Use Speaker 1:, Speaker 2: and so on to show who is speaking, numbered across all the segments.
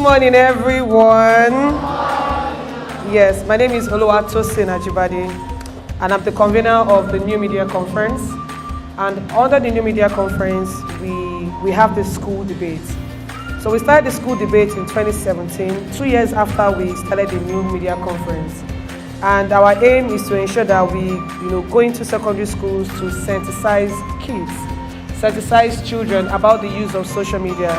Speaker 1: morning, everyone. Yes, my name is Oluwatosin Ajibade, and I'm the convener of the New Media Conference. And under the New Media Conference, we have the school debate. So we started the school debate in 2017, 2 years after we started the New Media Conference. And our aim is to ensure that we, go into secondary schools to sensitize kids, sensitize children about the use of social media.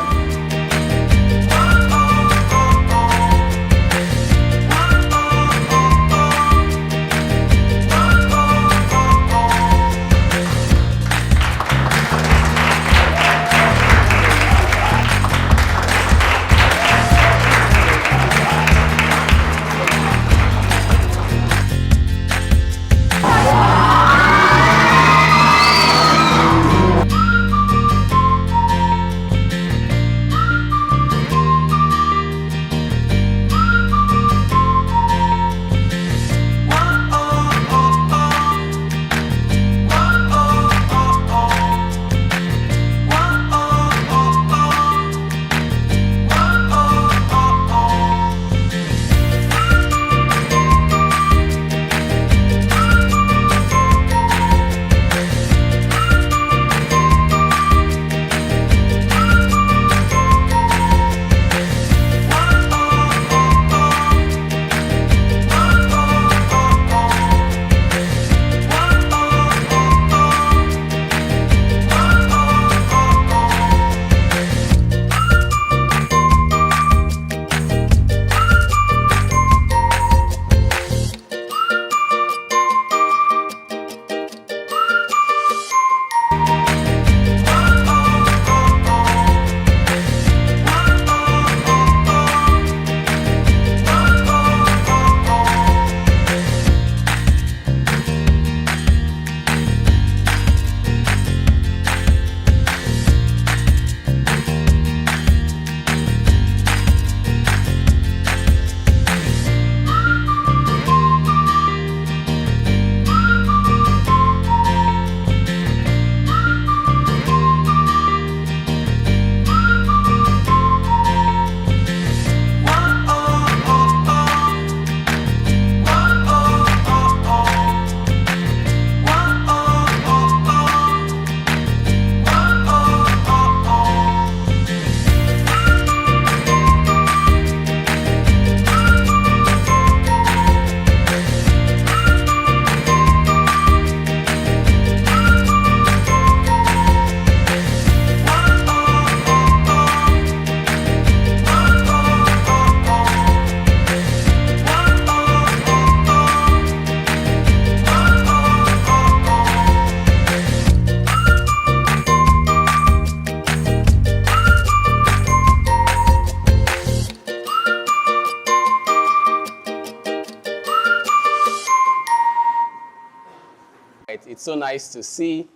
Speaker 2: It's so nice to see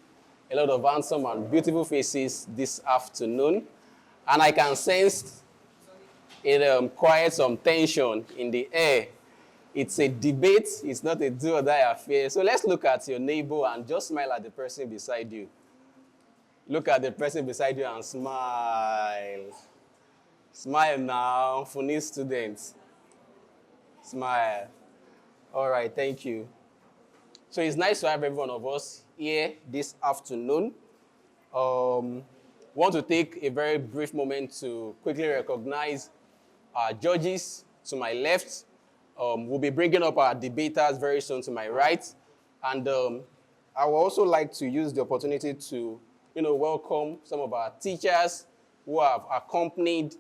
Speaker 2: a lot of handsome and beautiful faces this afternoon. And I can sense quite some tension in the air. It's a debate. It's not a do or die affair. So let's look at your neighbor and just smile at the person beside you. Look at the person beside you and smile. Smile now, FUNIS students. Smile. All right, thank you. So it's nice to have every one of us here this afternoon. Want to take a very brief moment to quickly recognize our judges to my left. We'll be bringing up our debaters very soon to my right. And I would also like to use the opportunity to, welcome some of our teachers who have accompanied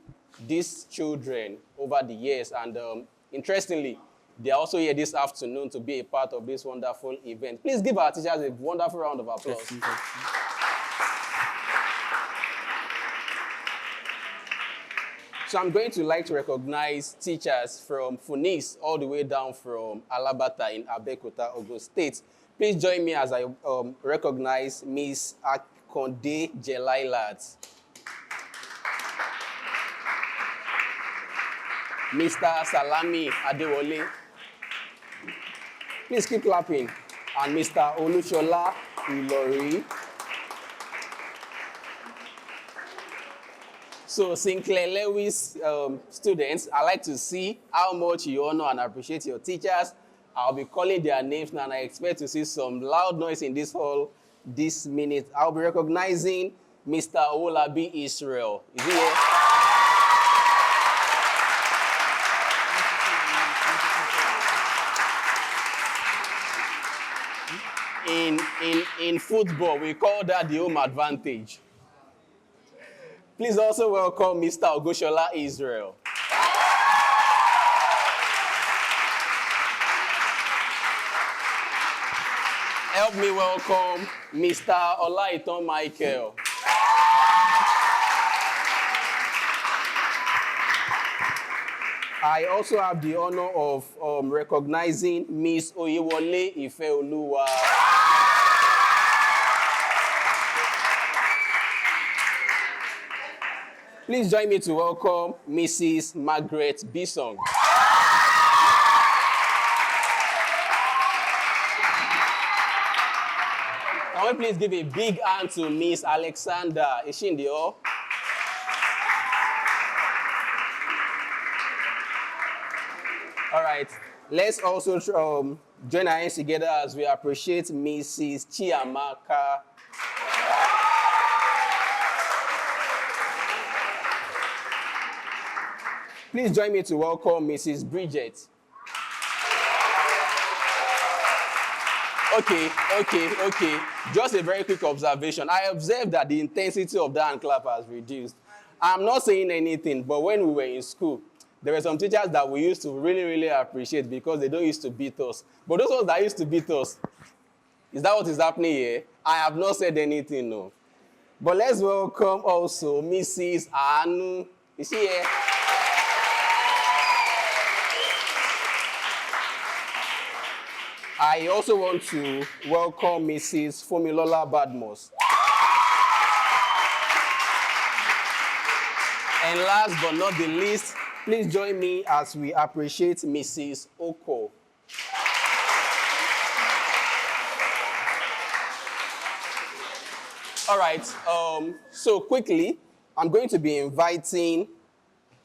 Speaker 2: these children over the years. And interestingly, they are also here this afternoon to be a part of this wonderful event. Please give our teachers a wonderful round of applause. So I'm going to like to recognize teachers from FUNIS all the way down from Alabata in Abeokuta, Ogun State. Please join me as I recognize Miss Akonde Jelailat. Mr. Salami Adewole. Please keep clapping. And Mr. Olushola Ilori. So Sinclair Lewis students, I like to see how much you honor and appreciate your teachers. I'll be calling their names now, and I expect to see some loud noise in this hall this minute. I'll be recognizing Mr. Olabi Israel. Is he here? In football, we call that the home advantage. Please also welcome Mr. Ogoshola Israel. Help me welcome Mr. Olaiton Michael. I also have the honor of recognizing Miss Oyewole Ifeoluwa. Please join me to welcome Mrs. Margaret Bisong. Can we please give a big hand to Miss Alexander? Is she in the hall? All right. Let's also join our hands together as we appreciate Mrs. Chiamaka. Please join me to welcome Mrs. Bridget. Okay. Just a very quick observation. I observed that the intensity of that hand clap has reduced. I'm not saying anything, but when we were in school, there were some teachers that we used to really, really appreciate because they don't used to beat us. But those ones that used to beat us, is that what is happening here? I have not said anything, no. But let's welcome also Mrs. Anu. Is she here? I also want to welcome Mrs. Fumilola Badmos. And last but not the least, please join me as we appreciate Mrs. Oko. All right, so quickly, I'm going to be inviting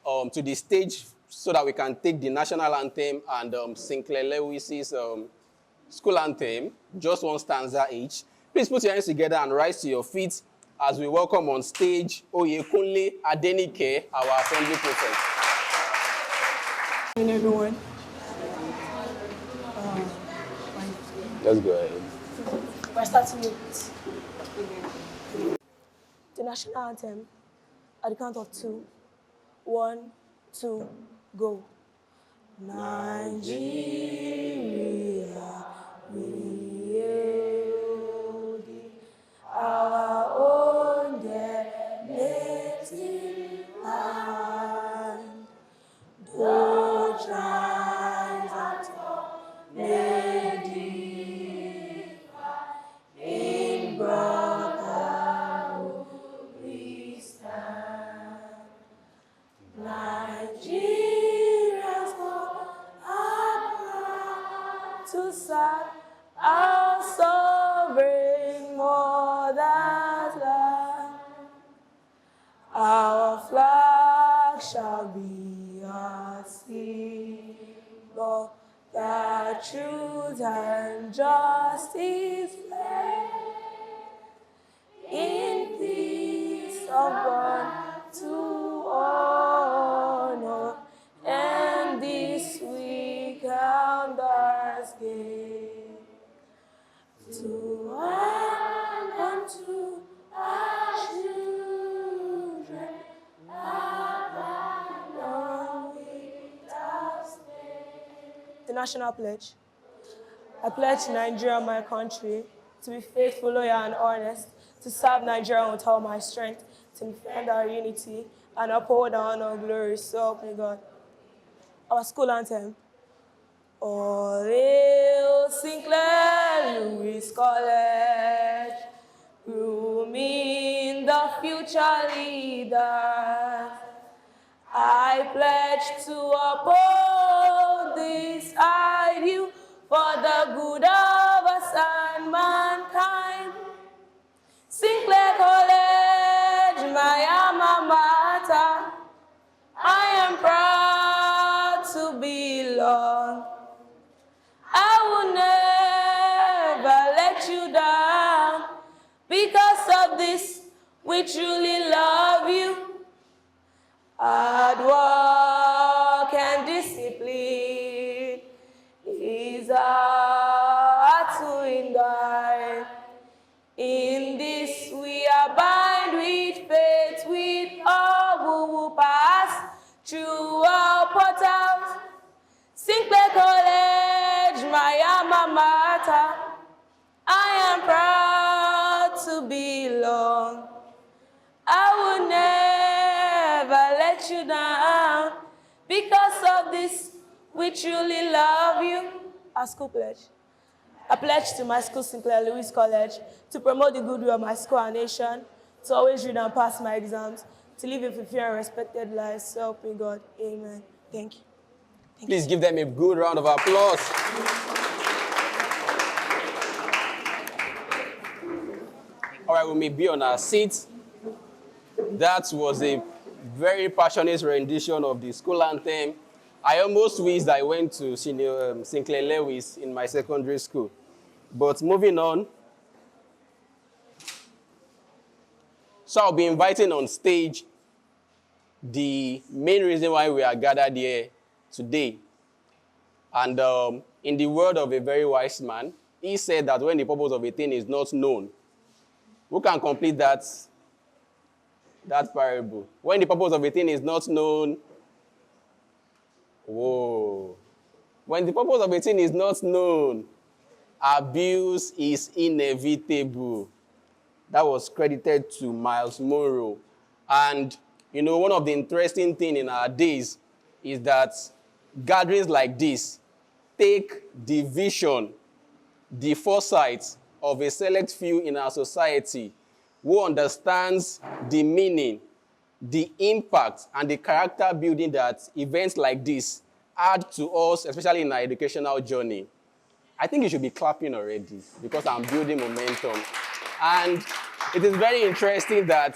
Speaker 2: to the stage so that we can take the national anthem and Sinclair Lewis's school anthem, just one stanza each. Please put your hands together and rise to your feet as we welcome on stage Oyekunle Adenike, our assembly prefect.
Speaker 3: Good evening, everyone.
Speaker 2: Let's go ahead.
Speaker 3: We're starting with the national anthem at the count of 2. 1, 2, go. Nigeria, we hail thee, our own dear native land. Though trials at all may differ, in brotherhood we stand. Nigerians are to serve our sovereign mother's land. Our flag shall be a symbol that truth and justice reign. In peace of God to honor, and this we count as gain. To unto our children, abandon without stay. The National Pledge. I pledge to Nigeria, my country, to be faithful, loyal, and honest, to serve Nigeria with all my strength, to defend our unity, and uphold our honor and glory. So help me God. Our school anthem. All hail Sinclair Lewis College, grooming the future leaders. I pledge to uphold this ideal for the good of us and mankind. Sinclair College, my alma mater, Because of this, we truly love you. Hard work and discipline is hard to endure. In this we abide with faith, with all who will pass through our portals. Sinclair College, my alma mater, I am proud to belong. I will never let you down. Because of this, we truly love you. Our school pledge. I pledge to my school, Sinclair Lewis College, to promote the goodwill of my school and nation, to always read and pass my exams, to live a fulfilled and respected life. So help me God. Amen. Thank you.
Speaker 2: Please give them a good round of applause. All right, we may be on our seats. That was a very passionate rendition of the school anthem. I almost wish I went to Sinclair Lewis in my secondary school. But moving on. So I'll be inviting on stage the main reason why we are gathered here today. And in the word of a very wise man, he said that when the purpose of a thing is not known, who can complete that parable? When the purpose of a thing is not known, whoa. When the purpose of a thing is not known, abuse is inevitable. That was credited to Miles Monroe. And, you know, one of the interesting things in our days is that gatherings like this take the vision, the foresight of a select few in our society who understands the meaning, the impact, and the character building that events like this add to us, especially in our educational journey. I think you should be clapping already because I'm building momentum. And it is very interesting that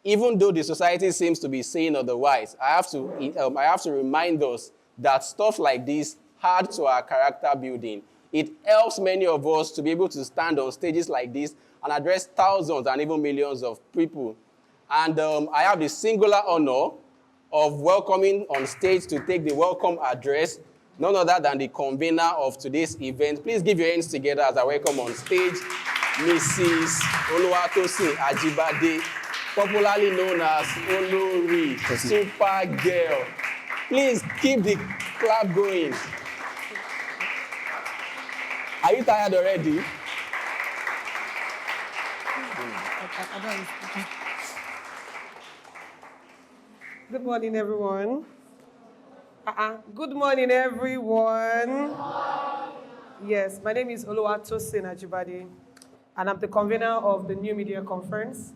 Speaker 2: even though the society seems to be saying otherwise, I have to remind us that stuff like this add to our character building. It helps many of us to be able to stand on stages like this and address thousands and even millions of people. And I have the singular honor of welcoming on stage to take the welcome address none other than the convener of today's event. Please give your hands together as I welcome on stage Mrs. Oluwatosin Ajibade, popularly known as Olori, Super Girl. Please keep the clap going. Are you tired already?
Speaker 1: Good morning, everyone. Good morning, everyone. Yes, my name is Oluwatosin Ajibade, and I'm the convener of the New Media Conference.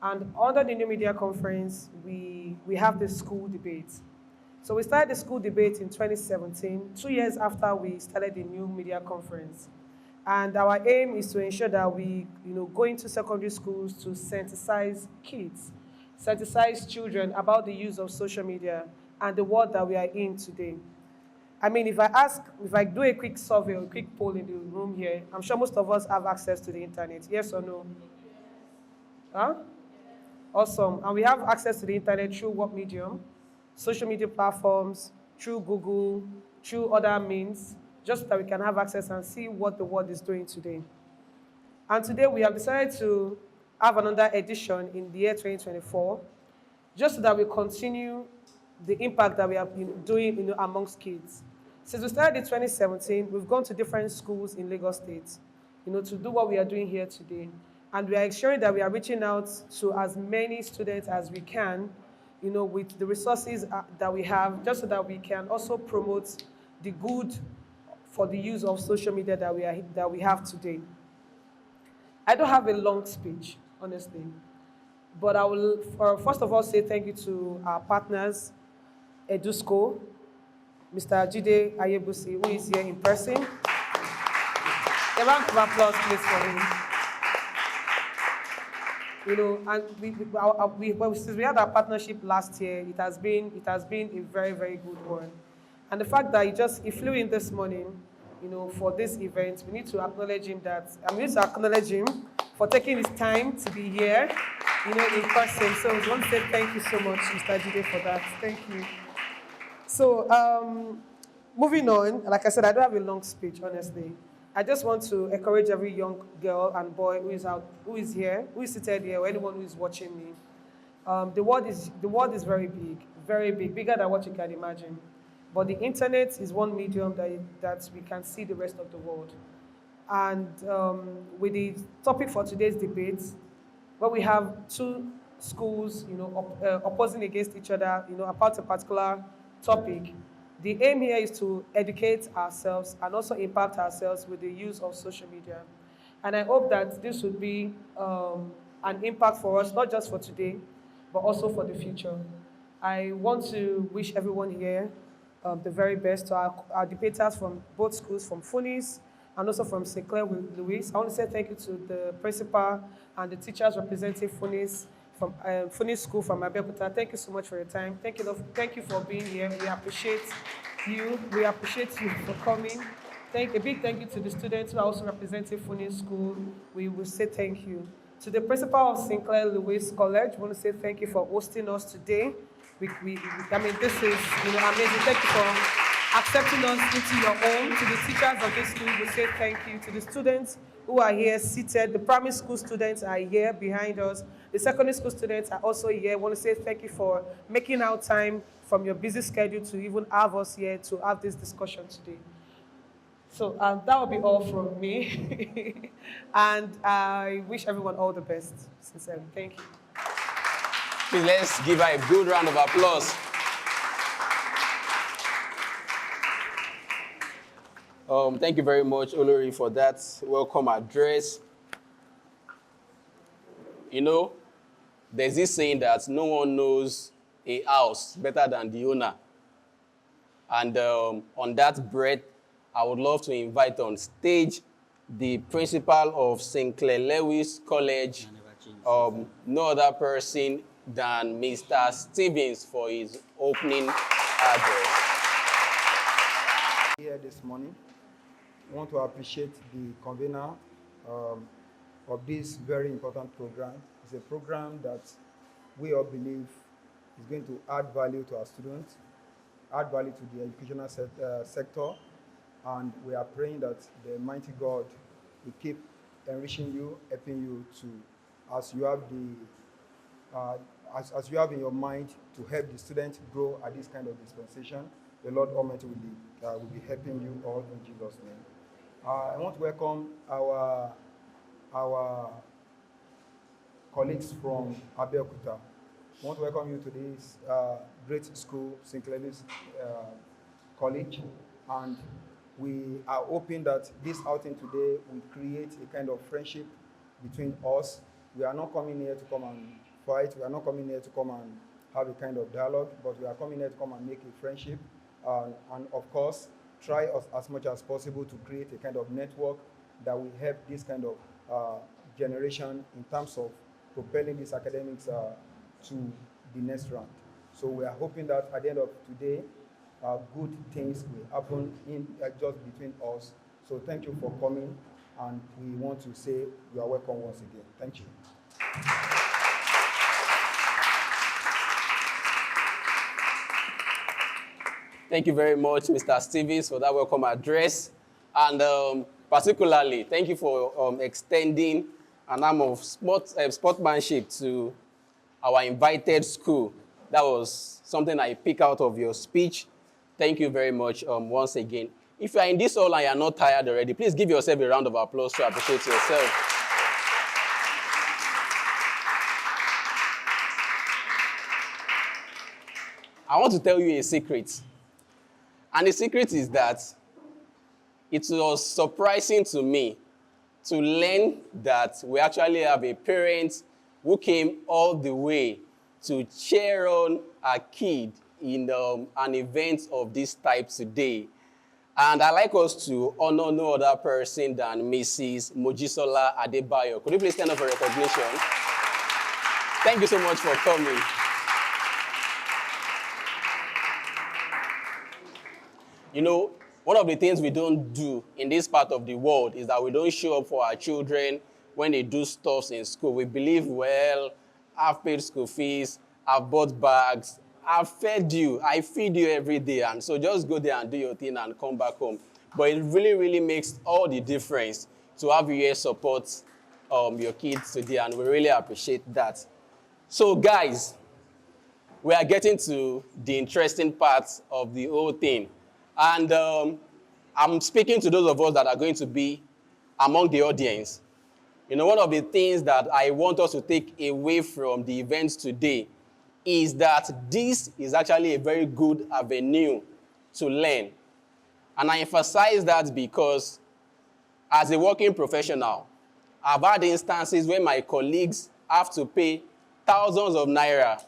Speaker 1: And under the New Media Conference, we have the school debate. So we started the school debate in 2017, 2 years after we started the New Media Conference. And our aim is to ensure that we go into secondary schools to sensitize kids, sensitize children about the use of social media and the world that we are in today. I mean, if I do a quick survey or a quick poll in the room here, I'm sure most of us have access to the internet. Yes or no? Huh? Awesome. And we have access to the internet through what medium? Social media platforms, through Google, through other means, just so that we can have access and see what the world is doing today. And today we have decided to have another edition in the year 2024, just so that we continue the impact that we have been doing amongst kids. Since we started in 2017, we've gone to different schools in Lagos State, to do what we are doing here today. And we are ensuring that we are reaching out to as many students as we can, with the resources that we have, just so that we can also promote the good for the use of social media that we have today. I don't have a long speech, honestly, but I will first of all say thank you to our partners, EduSco, Mr. Jide Ayebusi, who is here in person. A round of applause, please, for him. And since we had our partnership last year, it has been a very, very good one. And the fact that he flew in this morning, for this event, we need to acknowledge him for taking his time to be here, in person. So I want to say thank you so much, Mr. Jide, for that. Thank you. So, moving on, like I said, I don't have a long speech, honestly. I just want to encourage every young girl and boy who is here, who is seated here, or anyone who is watching me. The world is very big, bigger than what you can imagine. But the internet is one medium that we can see the rest of the world. And with the topic for today's debate, where we have two schools, opposing against each other, about a particular topic, the aim here is to educate ourselves and also impact ourselves with the use of social media. And I hope that this would be an impact for us, not just for today, but also for the future. I want to wish everyone here the very best, to our debaters from both schools, from FUNIS and also from Sinclair with Louis. I want to say thank you to the principal and the teachers representing FUNIS from FUNIS School from Abeokuta. Thank you so much for your time. Thank you for being here. We appreciate you. We appreciate you for coming. A big thank you to the students who are also representing FUNIS School. We will say thank you. To the principal of Sinclair Louis College, we want to say thank you for hosting us today. This is amazing. Thank you for accepting us into your home. To the teachers of this school, we say thank you. To the students who are here seated, the primary school students are here behind us. The secondary school students are also here. I want to say thank you for making out time from your busy schedule to even have us here to have this discussion today. So that will be all from me. And I wish everyone all the best. Sincerely, thank you.
Speaker 2: Please, let's give her a good round of applause. Thank you very much, Olori, for that welcome address. There's this saying that no one knows a house better than the owner. And on that breath, I would love to invite on stage the principal of Sinclair Lewis College, no other person than Mr. Stevens, for his opening address.
Speaker 4: Here this morning, I want to appreciate the convener of this very important program. It's a program that we all believe is going to add value to our students, add value to the educational sector, and we are praying that the mighty God will keep enriching you, helping you to, as you have as you have in your mind to help the students grow at this kind of dispensation. The Lord Almighty will be helping you all in Jesus' name. I want to welcome our colleagues from Abeokuta. I want to welcome you to this great school, Sinclair College, and we are hoping that this outing today will create a kind of friendship between us. We are not coming here to come and fight. We are not coming here to come and have a kind of dialogue, but we are coming here to come and make a friendship. And of course, try as much as possible to create a kind of network that will help this kind of generation in terms of propelling these academics to the next round. So we are hoping that at the end of today, good things will happen just between us. So thank you for coming, and we want to say you are welcome once again. Thank you.
Speaker 2: Thank you very much, Mr. Stevens, for that welcome address. And particularly, thank you for extending an arm of sportsmanship to our invited school. That was something I picked out of your speech. Thank you very much once again. If you are in this hall and you are not tired already, please give yourself a round of applause to appreciate yourself. I want to tell you a secret. And the secret is that it was surprising to me to learn that we actually have a parent who came all the way to cheer on a kid in an event of this type today. And I'd like us to honor no other person than Mrs. Mojisola Adebayo. Could you please stand up for recognition? Thank you so much for coming. One of the things we don't do in this part of the world is that we don't show up for our children when they do stuffs in school. We believe, well, I've paid school fees, I've bought bags, I've fed you, I feed you every day, and so just go there and do your thing and come back home. But it really, really makes all the difference to have you here support your kids today, and we really appreciate that. So guys, we are getting to the interesting part of the whole thing. And I'm speaking to those of us that are going to be among the audience. You know, one of the things that I want us to take away from the events today is that this is actually a very good avenue to learn. And I emphasize that because as a working professional, I've had instances where my colleagues have to pay thousands of naira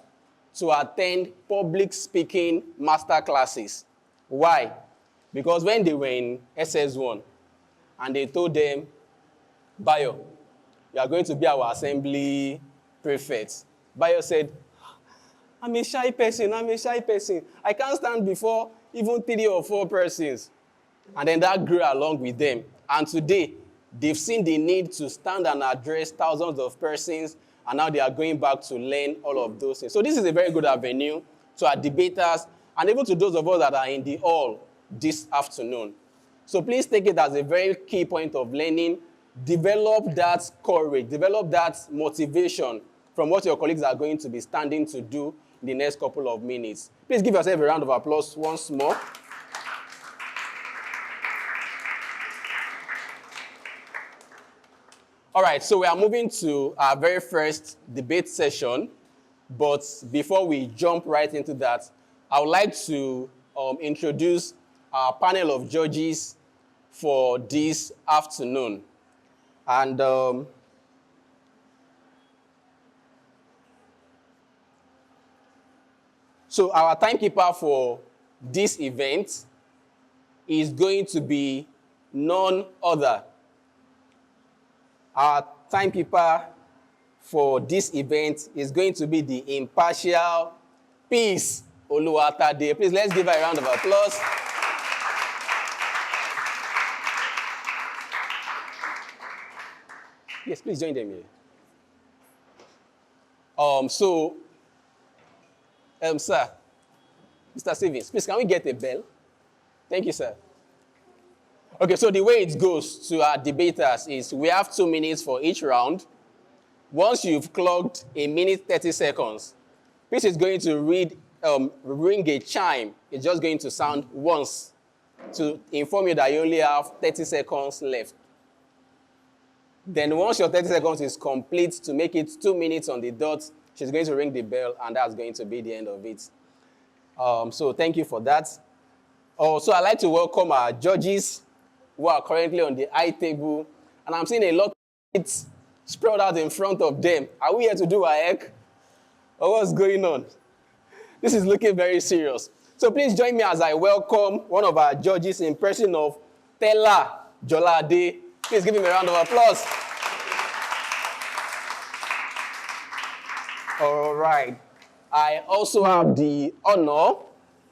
Speaker 2: to attend public speaking master classes. Why? Because when they were in SS1 and they told them, Bayo, you are going to be our assembly prefect. Bayo said, I'm a shy person. I can't stand before even 3 or 4 persons. And then that grew along with them. And today, they've seen the need to stand and address thousands of persons, and now they are going back to learn all of those things. So this is a very good avenue to our debaters and even to those of us that are in the hall this afternoon. So please take it as a very key point of learning. Develop that courage, develop that motivation from what your colleagues are going to be standing to do in the next couple of minutes. Please give yourself a round of applause once more. All right, so we are moving to our very first debate session. But before we jump right into that, I would like to introduce our panel of judges for this afternoon. And so our timekeeper for this event is going to be none other. Our timekeeper for this event is going to be the impartial Peace Oluwatade. Please, let's give her a round of applause. Yes, please join them here. Sir, Mr. Stevens, please, can we get a bell? Thank you, sir. Okay, so the way it goes to our debaters is we have 2 minutes for each round. Once you've clocked 1 minute 30 seconds, Peace is going to ring a chime. It's just going to sound once to inform you that you only have 30 seconds left. Then once your 30 seconds is complete, to make it 2 minutes on the dot, she's going to ring the bell, and that's going to be the end of it. So thank you for that. So I'd like to welcome our judges who are currently on the high table, and I'm seeing a lot of it spread out in front of them. Are we here to do our heck? Or what's going on? This is looking very serious. So please join me as I welcome one of our judges in person of Tella Jolade. Please give him a round of applause. All right. I also have the honor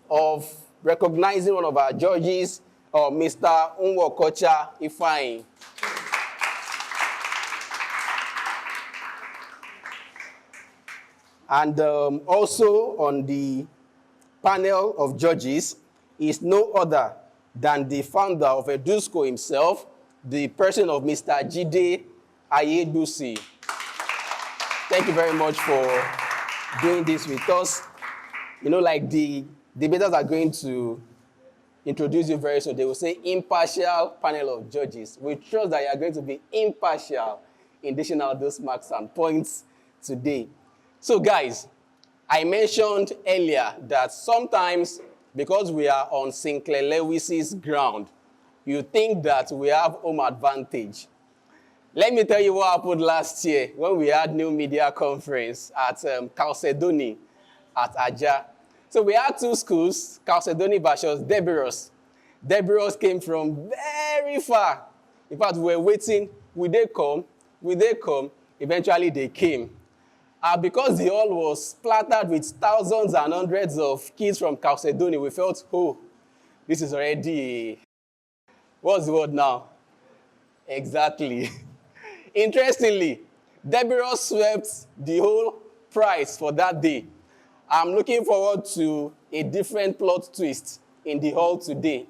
Speaker 2: of recognizing one of our judges, Mr. Unwokocha Ifeanyi. And also on the panel of judges is no other than the founder of Edusco himself, the person of Mr. Jide Ayedusi. Thank you very much for doing this with us. You know, like the debaters are going to introduce you very soon. They will say impartial panel of judges. We trust that you are going to be impartial in dishing out those marks and points today. So guys, I mentioned earlier that sometimes, because we are on Sinclair Lewis's ground, you think that we have home advantage. Let me tell you what happened last year when we had New Media Conference at Chalcedony at Aja. So we had 2 schools, Chalcedony versus Deberos. Deberos came from very far. In fact, we were waiting. Will they come? Will they come? Eventually, they came. Because the hall was splattered with thousands and hundreds of kids from Chalcedony, we felt, oh, this is already, what's the word now? Exactly. Interestingly, Deborah swept the whole prize for that day. I'm looking forward to a different plot twist in the hall today.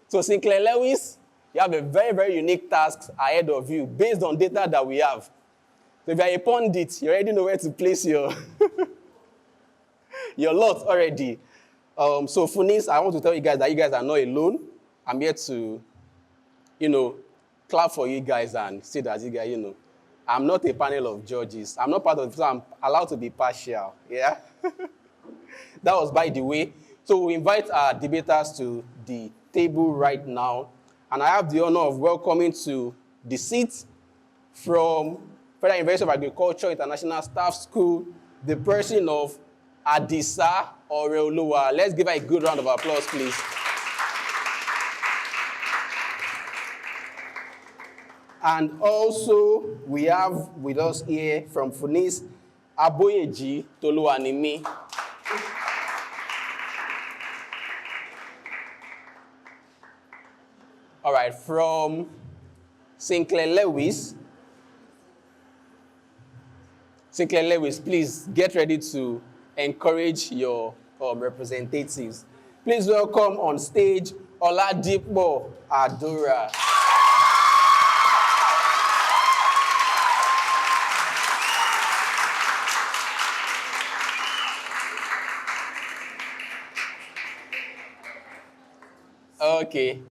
Speaker 2: So Sinclair Lewis, you have a very, very unique task ahead of you based on data that we have. So if you're a pundit, you already know where to place your, your lot already. So FUNIS, I want to tell you guys that you guys are not alone. I'm here to, clap for you guys and say that you guys, I'm not a panel of judges. I'm not part of it, so I'm allowed to be partial. Yeah? That was by the way. So we invite our debaters to the table right now. And I have the honor of welcoming to the seat from Federal University of Agriculture International Staff School, the person of Adisa Oreoluwa. Let's give her a good round of applause, please. And also, we have with us here from FUNIS, Aboyeji Toluwanimi. All right, from Sinclair Lewis. Sinclair Lewis, please get ready to encourage your representatives. Please welcome on stage Oladipo Adura. Okay.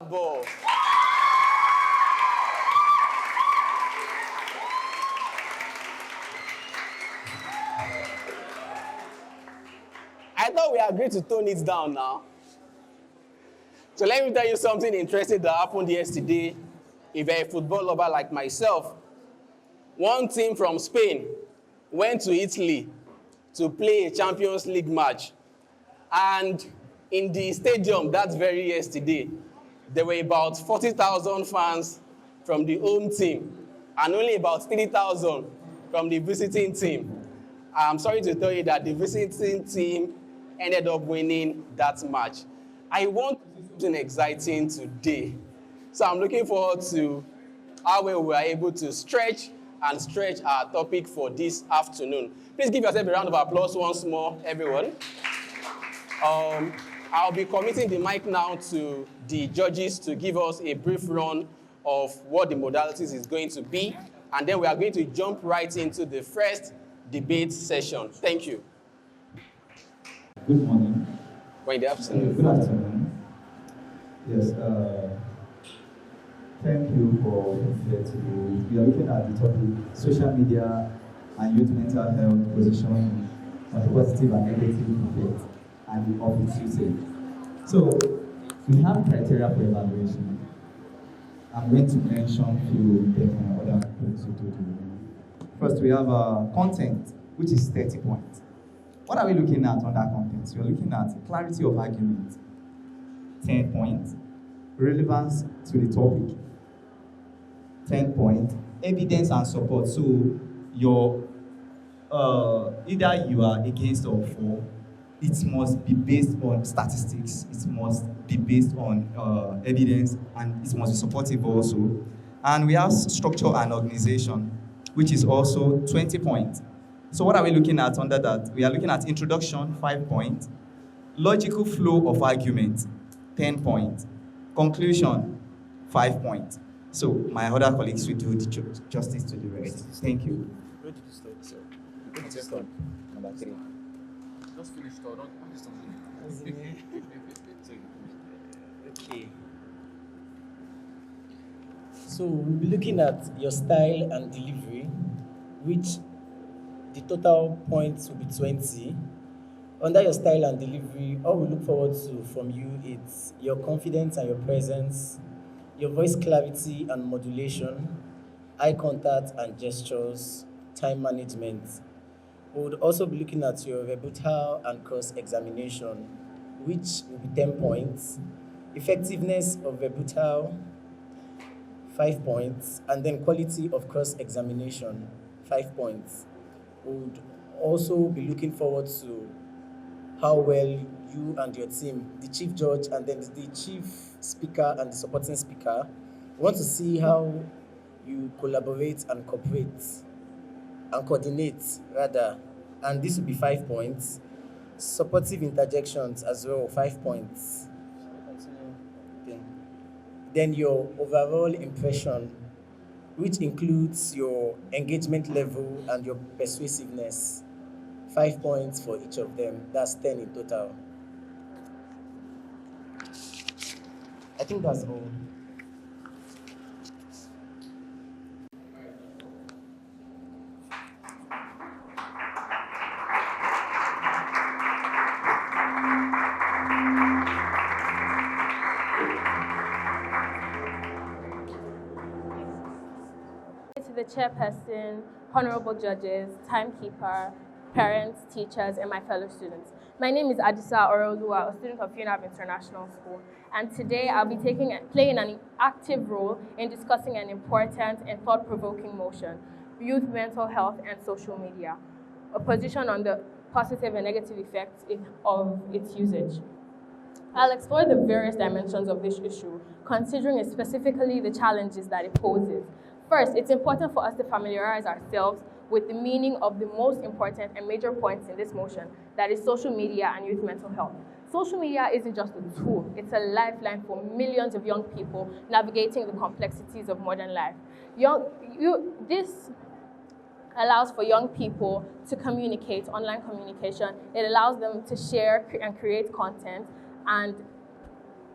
Speaker 2: I thought we agreed to tone it down now. So let me tell you something interesting that happened yesterday. If you're a football lover like myself, one team from Spain went to Italy to play a Champions League match. And in the stadium that very yesterday, there were about 40,000 fans from the home team and only about 30,000 from the visiting team. I'm sorry to tell you that the visiting team ended up winning that match. I want something exciting today. So I'm looking forward to how well we are able to stretch our topic for this afternoon. Please give yourself a round of applause once more, everyone. I'll be committing the mic now to the judges to give us a brief run of what the modalities is going to be, and then we are going to jump right into the first debate session. Thank you.
Speaker 5: Good morning.
Speaker 2: Good afternoon.
Speaker 5: Good afternoon. Yes, thank you for being here today. We are looking at the topic, social media and youth mental health positioning on the positive and negative effects and of its usage. So, we have criteria for evaluation. I'm going to mention a few things other things to do. First, we have content, which is 30 points. What are we looking at on that content? We're looking at clarity of argument, 10 points. Relevance to the topic, 10 points. Evidence and support. So, your either you are against or for. It must be based on statistics. It must be based on evidence, and it must be supportive also. And we have structure and organization, which is also 20 points. So what are we looking at under that? We are looking at introduction, 5 points. Logical flow of argument, 10 points. Conclusion, 5 points. So my other colleagues will do the justice to the rest. Thank you.
Speaker 6: Where did you start, sir? Where did you start?
Speaker 2: Number 3.
Speaker 6: Just finish, or don't just
Speaker 7: Okay. So we'll be looking at your style and delivery, which the total points will be 20. Under your style and delivery, all we look forward to from you is your confidence and your presence, your voice clarity and modulation, eye contact and gestures, time management. We would also be looking at your rebuttal and cross-examination, which will be 10 points. Effectiveness of rebuttal, 5 points. And then quality of cross-examination, 5 points. We would also be looking forward to how well you and your team, the chief judge and then the chief speaker and the supporting speaker, we want to see how you collaborate and cooperate and coordinate rather, and this will be 5 points. Supportive interjections as well, 5 points. Okay. Then your overall impression, which includes your engagement level and your persuasiveness, 5 points for each of them. That's 10 in total. I think that's all.
Speaker 8: To the chairperson, honorable judges, timekeeper, parents, teachers, and my fellow students. My name is Adisa Orolua, a student of FUNIS International School, and today I'll be playing an active role in discussing an important and thought-provoking motion, youth mental health and social media, a position on the positive and negative effects of its usage. I'll explore the various dimensions of this issue, considering specifically the challenges that it poses. First, it's important for us to familiarize ourselves with the meaning of the most important and major points in this motion, that is social media and youth mental health. Social media isn't just a tool, it's a lifeline for millions of young people navigating the complexities of modern life. This allows for young people to communicate, online communication. It allows them to share and create content and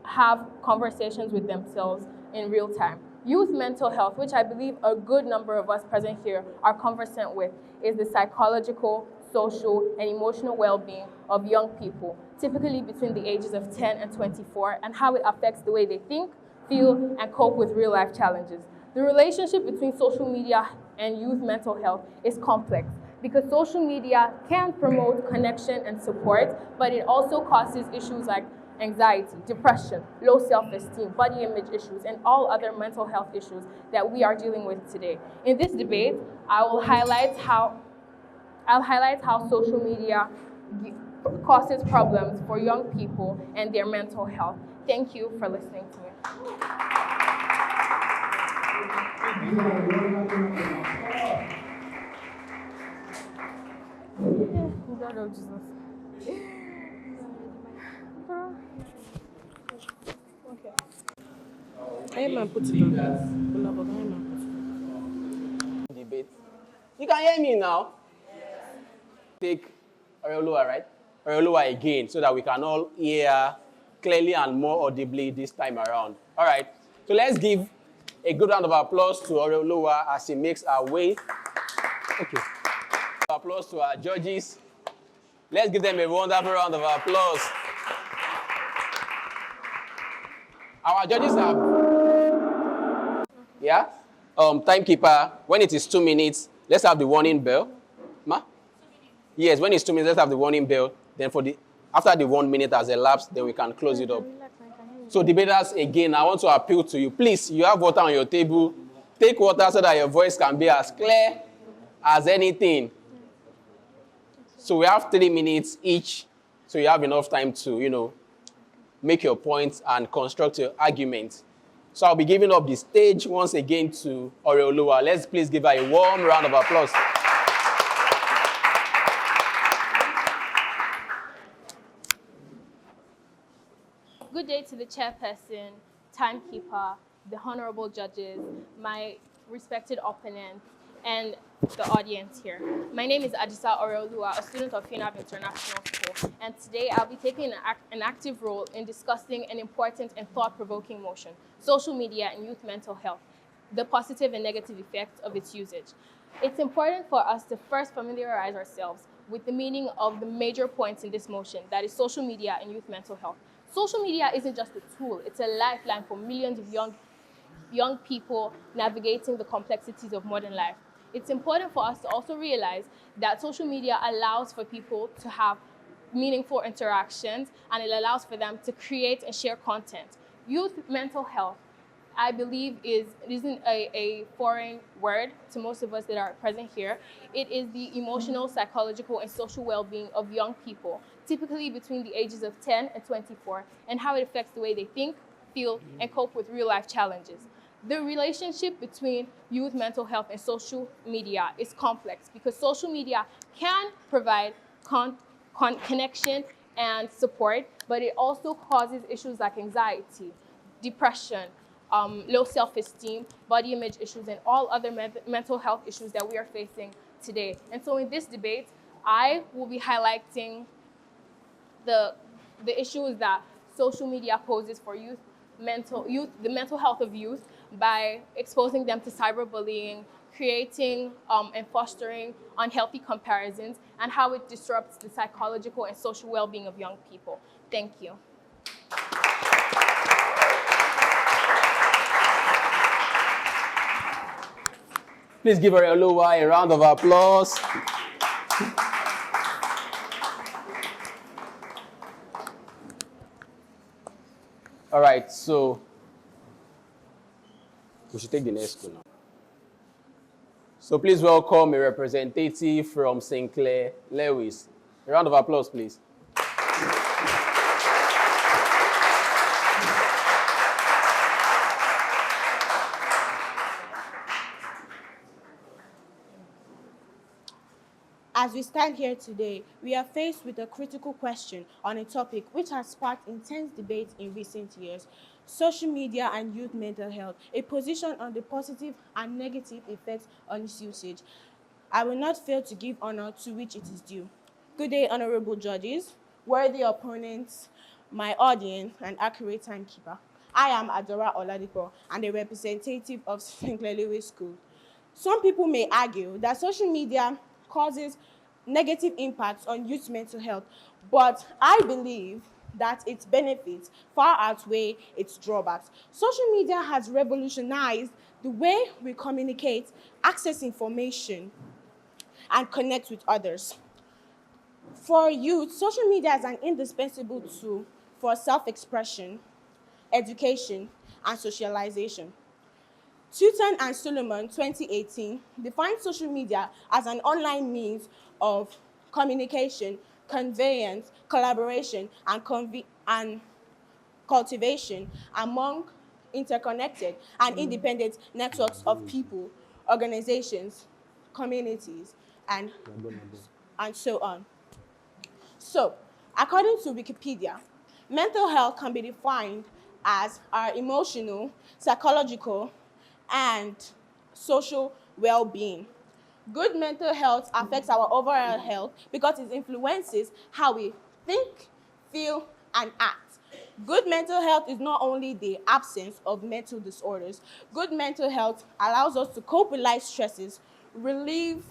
Speaker 8: have conversations with themselves in real time. Youth mental health, which I believe a good number of us present here are conversant with, is the psychological, social, and emotional well-being of young people, typically between the ages of 10 and 24, and how it affects the way they think, feel, and cope with real-life challenges. The relationship between social media and youth mental health is complex because social media can promote connection and support, but it also causes issues like anxiety, depression, low self-esteem, body image issues, and all other mental health issues that we are dealing with today. In this debate, I'll highlight how social media causes problems for young people and their mental health. Thank you for listening to me. God of Jesus. Okay.
Speaker 2: Debate. You can hear me now? Take Orolua, right? Orolua again, so that we can all hear clearly and more audibly this time around. All right. So let's give a good round of applause to Orolua as she makes her way. Okay. Applause to our judges. Let's give them a wonderful round of applause. Our judges have, yeah? Timekeeper, when it is 2 minutes, let's have the warning bell. Ma? Yes, when it's 2 minutes, let's have the warning bell. Then after the 1 minute has elapsed, then we can close it up. So debaters, again, I want to appeal to you. Please, you have water on your table. Take water so that your voice can be as clear as anything. So we have 3 minutes each, so you have enough time to, make your points and construct your argument. So I'll be giving up the stage once again to Orolua. Let's please give her a warm round of applause.
Speaker 8: Good day to the chairperson, timekeeper, the honorable judges, my respected opponents, and the audience here. My name is Adisa Orolua, a student of FUNIS International School, and today I'll be taking an active role in discussing an important and thought-provoking motion, social media and youth mental health, the positive and negative effects of its usage. It's important for us to first familiarize ourselves with the meaning of the major points in this motion, that is social media and youth mental health. Social media isn't just a tool, it's a lifeline for millions of young people navigating the complexities of modern life. It's important for us to also realize that social media allows for people to have meaningful interactions, and it allows for them to create and share content. Youth mental health, I believe, isn't a foreign word to most of us that are present here. It is the emotional, psychological, and social well-being of young people, typically between the ages of 10 and 24, and how it affects the way they think, feel, and cope with real-life challenges. The relationship between youth mental health and social media is complex because social media can provide connection and support, but it also causes issues like anxiety, depression, low self-esteem, body image issues, and all other mental health issues that we are facing today. And so in this debate, I will be highlighting the issues that social media poses for the mental health of youth by exposing them to cyberbullying, creating and fostering unhealthy comparisons, and how it disrupts the psychological and social well-being of young people. Thank you.
Speaker 2: Please give Oluwa a round of applause. All right, so we should take the next school now. So please welcome a representative from Sinclair, Lewis. A round of applause, please.
Speaker 9: As we stand here today, we are faced with a critical question on a topic which has sparked intense debate in recent years: social media and youth mental health, a position on the positive and negative effects on its usage. I will not fail to give honor to which it is due. Good day, honorable judges, worthy opponents, my audience, and accurate timekeeper. I am Adora Oladipo and a representative of Sinclair Lewis School. Some people may argue that social media causes negative impacts on youth mental health, but I believe that its benefits far outweigh its drawbacks. Social media has revolutionized the way we communicate, access information, and connect with others. For youth, social media is an indispensable tool for self-expression, education, and socialization. Tutan and Solomon, 2018, defined social media as an online means of communication, conveyance, collaboration, and cultivation among interconnected and independent networks of people, organizations, communities, and so on. So, according to Wikipedia, mental health can be defined as our emotional, psychological, and social well-being. Good mental health affects our overall health because it influences how we think, feel, and act. Good mental health is not only the absence of mental disorders. Good mental health allows us to cope with life stresses, realize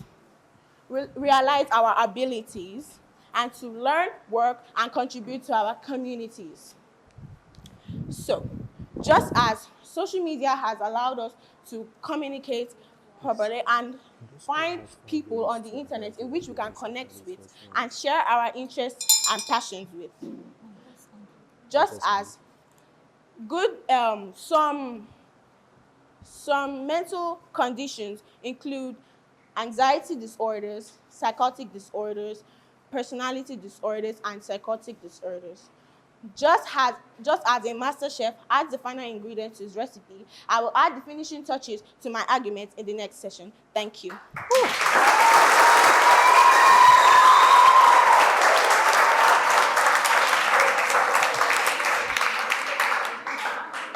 Speaker 9: our abilities, and to learn, work, and contribute to our communities. So, just as social media has allowed us to communicate properly and find people on the internet in which we can connect with and share our interests and passions with. Just as good, some mental conditions include anxiety disorders, psychotic disorders, personality disorders, and psychotic disorders. Just as a master chef adds the final ingredient to his recipe, I will add the finishing touches to my argument in the next session. Thank you.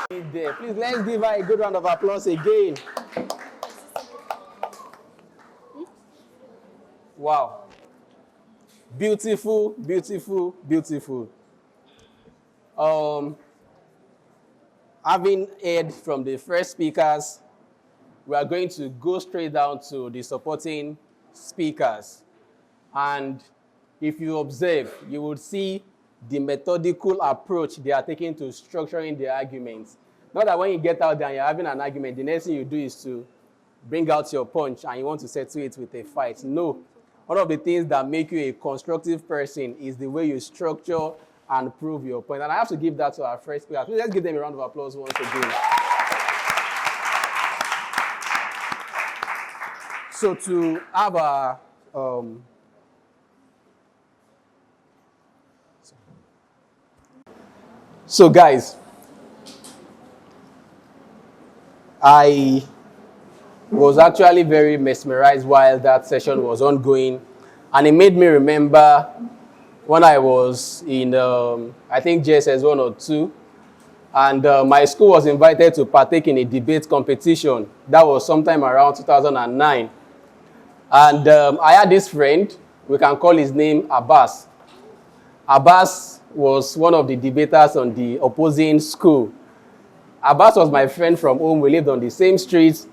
Speaker 2: Please, let's give her a good round of applause again. Wow. Beautiful, beautiful, beautiful. Having heard from the first speakers, we are going to go straight down to the supporting speakers. And if you observe, you will see the methodical approach they are taking to structuring their arguments. Not that when you get out there and you're having an argument, the next thing you do is to bring out your punch and you want to settle it with a fight. No. One of the things that make you a constructive person is the way you structure and prove your point. And I have to give that to our first speaker. Please, let's give them a round of applause once again. So to have a so guys, I was actually very mesmerized while that session was ongoing, and it made me remember when I was in, I think JSS 1 or 2, and my school was invited to partake in a debate competition. That was sometime around 2009. And I had this friend, we can call his name Abbas. Abbas was one of the debaters on the opposing school. Abbas was my friend from home. We lived on the same street.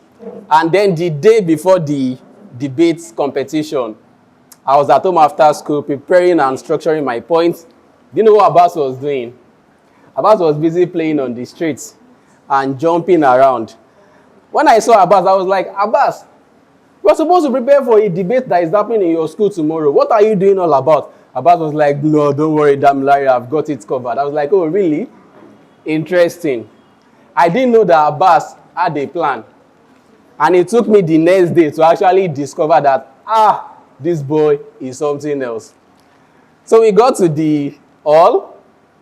Speaker 2: And then the day before the debate competition, I was at home after school preparing and structuring my points. Do you know what Abbas was doing? Abbas was busy playing on the streets and jumping around. When I saw Abbas, I was like, Abbas, you're supposed to prepare for a debate that is happening in your school tomorrow. What are you doing all about? Abbas was like, no, don't worry, Damilare, I've got it covered. I was like, oh, really? Interesting. I didn't know that Abbas had a plan. And it took me the next day to actually discover that, this boy is something else. So we got to the hall.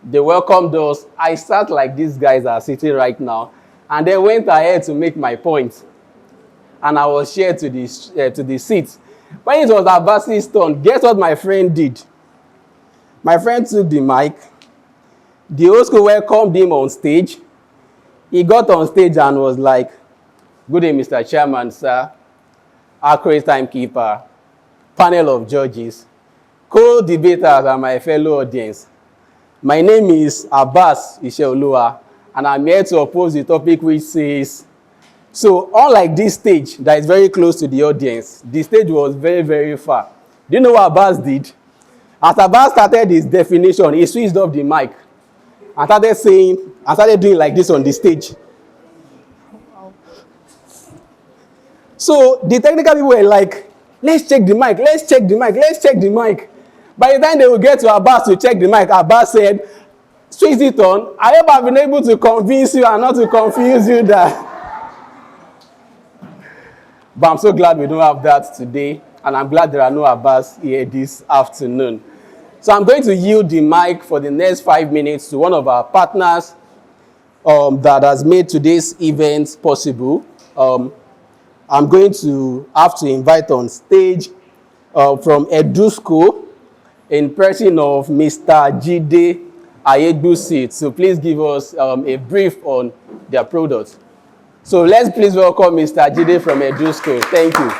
Speaker 2: They welcomed us. I sat like these guys are sitting right now. And they went ahead to make my point. And I was shared to the seat. When it was Abbas's turn, guess what my friend did? My friend took the mic. The whole school welcomed him on stage. He got on stage and was like, good day, Mr. Chairman, sir, accurate timekeeper, panel of judges, co-debaters, and my fellow audience. My name is Abbas Isheolua, and I'm here to oppose the topic which says, so unlike this stage that is very close to the audience, the stage was very, very far. Do you know what Abbas did? As Abbas started his definition, he switched off the mic and started doing like this on the stage. So the technical people were like, let's check the mic, let's check the mic, let's check the mic. By the time they will get to Abbas to check the mic, Abbas said, switch it on. I hope I've been able to convince you and not to confuse you that. But I'm so glad we don't have that today. And I'm glad there are no Abbas here this afternoon. So I'm going to yield the mic for the next 5 minutes to one of our partners that has made today's event possible. I'm going to have to invite on stage from Edu School in person of Mr. Jide Ayegbusi. So please give us a brief on their product. So let's please welcome Mr. Jide from Edu School. Thank you.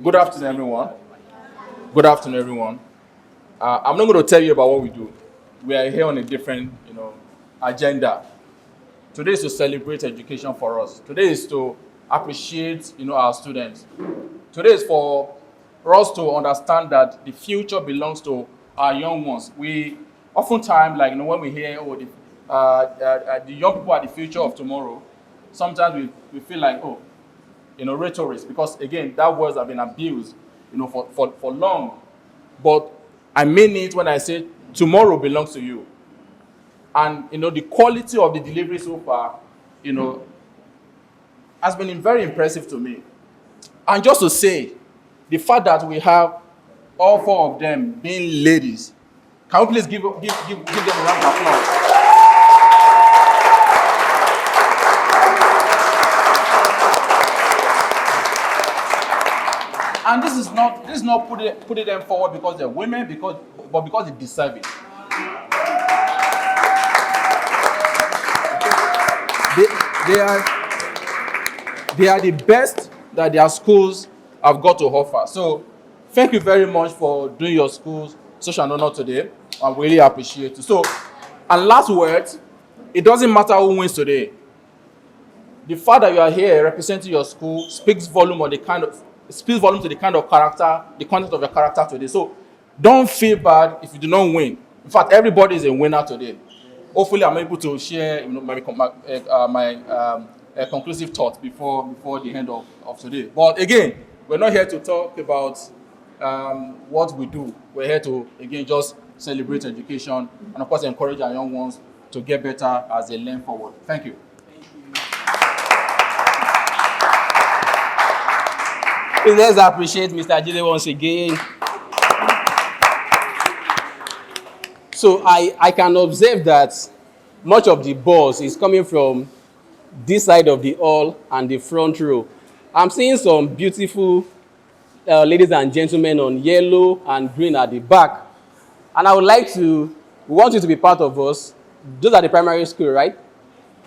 Speaker 6: Good afternoon, everyone. Good afternoon, everyone. I'm not going to tell you about what we do. We are here on a different, agenda. Today is to celebrate education for us. Today is to appreciate, our students. Today is for us to understand that the future belongs to our young ones. We oftentimes, when we hear, the young people are the future of tomorrow, sometimes we feel like, rhetorics, because again, that words have been abused, for long. But I mean it when I say tomorrow belongs to you. And, the quality of the delivery so far, has been very impressive to me. And just to say, the fact that we have all 4 of them being ladies, can we please give them a round of applause? And this is not putting them forward because they're women, but because they deserve it. They are the best that their schools have got to offer. So thank you very much for doing your schools such an honor today. I really appreciate it. So, and last words, it doesn't matter who wins today. The fact that you are here representing your school speaks volume to the kind of character, the content of your character today. So don't feel bad if you do not win. In fact, everybody is a winner today. Hopefully, I'm able to share my conclusive thoughts before the end of today. But again, we're not here to talk about what we do. We're here to, again, just celebrate education and, of course, encourage our young ones to get better as they learn forward. Thank you.
Speaker 2: Please let's appreciate Mr. Jide once again. So I can observe that much of the buzz is coming from this side of the hall and the front row. I'm seeing some beautiful ladies and gentlemen on yellow and green at the back. And I would like to, we want you to be part of us. Those are the primary school, right?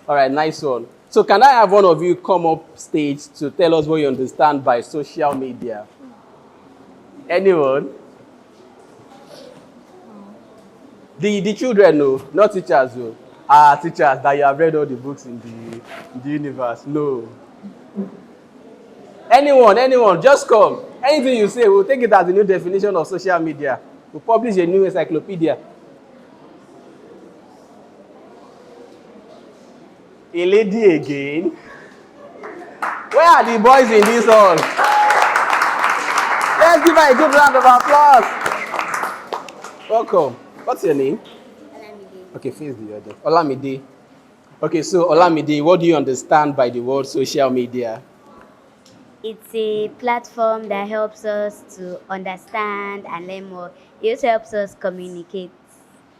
Speaker 2: All right, nice one. So can I have one of you come up stage to tell us what you understand by social media? Anyone? The children, no, not teachers, no. Teachers that you have read all the books in the universe. No. Anyone, just come. Anything you say, we'll take it as the new definition of social media. We'll publish a new encyclopedia. A lady again. Where are the boys in this hall? Let's give her a good round of applause. Welcome. What's your name? Olamide. Okay, face the other. Olamide. Okay, so Olamide, what do you understand by the word social media?
Speaker 10: It's a platform that helps us to understand and learn more. It also helps us communicate.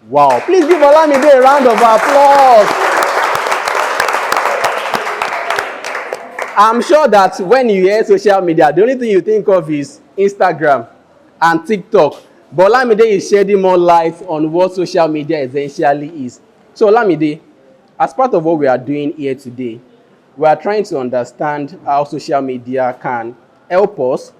Speaker 2: Wow. Please give Olamide a round of applause. I'm sure that when you hear social media, the only thing you think of is Instagram and TikTok. But Olamide is shedding more light on what social media essentially is. So Olamide, as part of what we are doing here today, we are trying to understand how social media can help us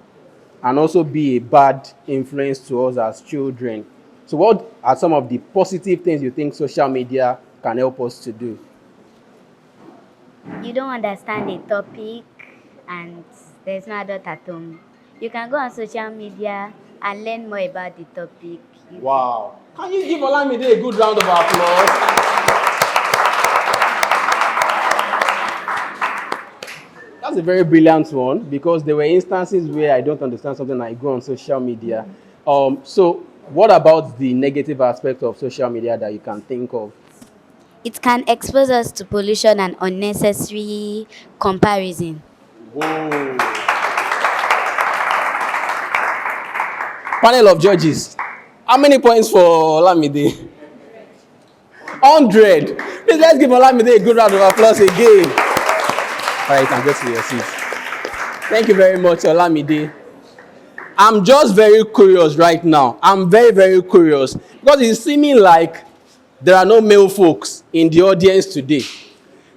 Speaker 2: and also be a bad influence to us as children. So what are some of the positive things you think social media can help us to do?
Speaker 10: You don't understand a topic and there's no adult at home. You can go on social media and learn more about the topic.
Speaker 2: Wow. Can you give Olamide a good round of applause? That's a very brilliant one, because there were instances where I don't understand something, I go on social media. So what about the negative aspect of social media that you can think of?
Speaker 10: It can expose us to pollution and unnecessary comparison.
Speaker 2: Whoa. Panel of judges. How many points for Olamide? 100. Please let's give Olamide a good round of applause again. All right, you can go to your seat. Thank you very much, Olamide. I'm just very curious right now. I'm very, very curious, because it's seeming like there are no male folks in the audience today.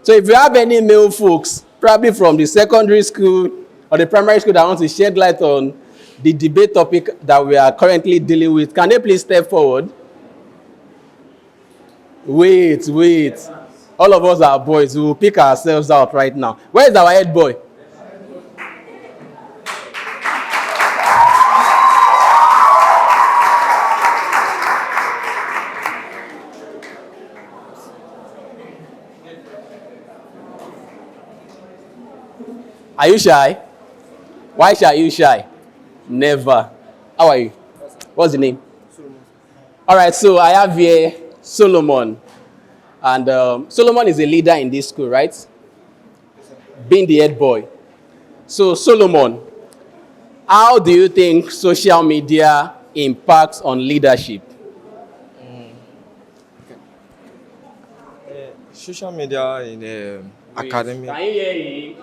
Speaker 2: So if you have any male folks, probably from the secondary school or the primary school, that want to shed light on the debate topic that we are currently dealing with, can they please step forward? Wait. All of us are boys. We will pick ourselves out right now. Where is our head boy? Are you shy? Why are you shy? Never. How are you? What's the name? Solomon. All right, so I have here Solomon. And Solomon is a leader in this school, right? Being the head boy. So Solomon, how do you think social media impacts on leadership?
Speaker 11: Social media in academy.
Speaker 2: Can you hear him?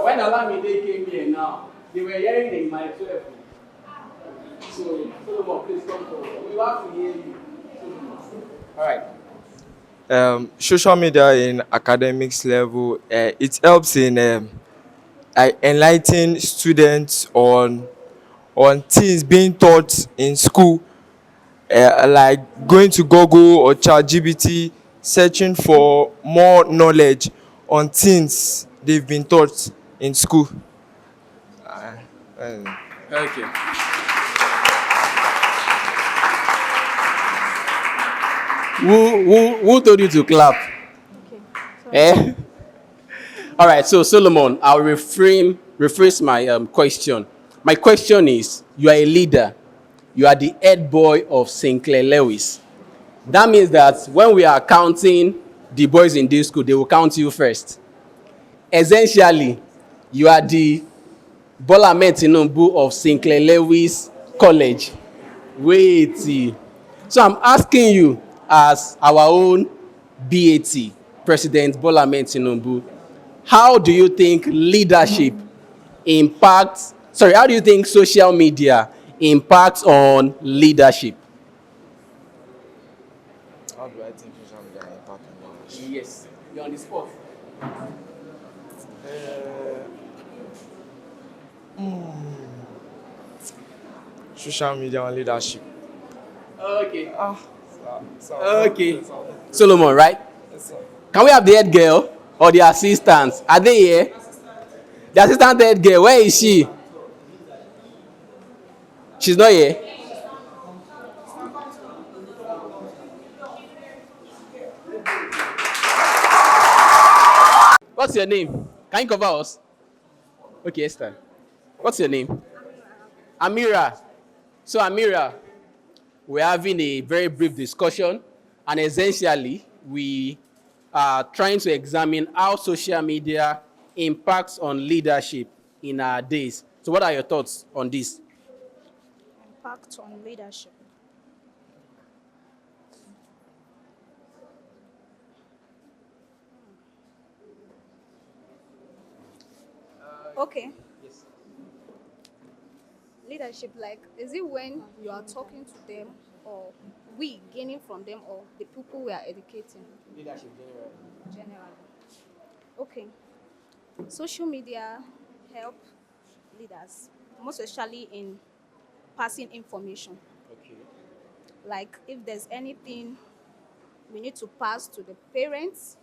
Speaker 2: When Olamide came here now, they were hearing in my 12. So Solomon, please come forward. We have to hear you. All right.
Speaker 11: Social media in academics level, it helps in enlightening students on things being taught in school, like going to Google or ChatGPT, searching for more knowledge on things they've been taught in school.
Speaker 2: Okay. Who told you to clap? Okay. All right, so Solomon, I'll rephrase my question. My question is, you are a leader. You are the head boy of Sinclair Lewis. That means that when we are counting the boys in this school, they will count you first. Essentially, you are the Bola Ahmed Tinubu of Sinclair Lewis College. Wait. So I'm asking you, as our own BAT, President Bola Ahmed Tinubu, how do you think leadership impacts, sorry, how do you think social media impacts on leadership?
Speaker 11: How do I think social media impact on leadership?
Speaker 2: Yes, you're on the spot.
Speaker 11: Social media on leadership.
Speaker 2: Okay.
Speaker 11: So,
Speaker 2: Okay. Solomon, right?
Speaker 11: yes, sir.
Speaker 2: Can we have the head girl or the assistant? Are they here? The assistant head girl, where is she? She's not here. What's your name? Can you cover us? Okay, Esther. What's your name? Amira. So, Amira, we're having a very brief discussion, and essentially, we are trying to examine how social media impacts on leadership in our days. So, what are your thoughts on this?
Speaker 12: Impact on leadership. Okay.
Speaker 2: Yes.
Speaker 12: Leadership, like, is it when you are talking to them, or we gaining from them, or the people we are educating?
Speaker 2: Leadership generally.
Speaker 12: Generally. Okay. Social media help leaders, most especially in passing information.
Speaker 2: Okay.
Speaker 12: Like, if there's anything we need to pass to the parents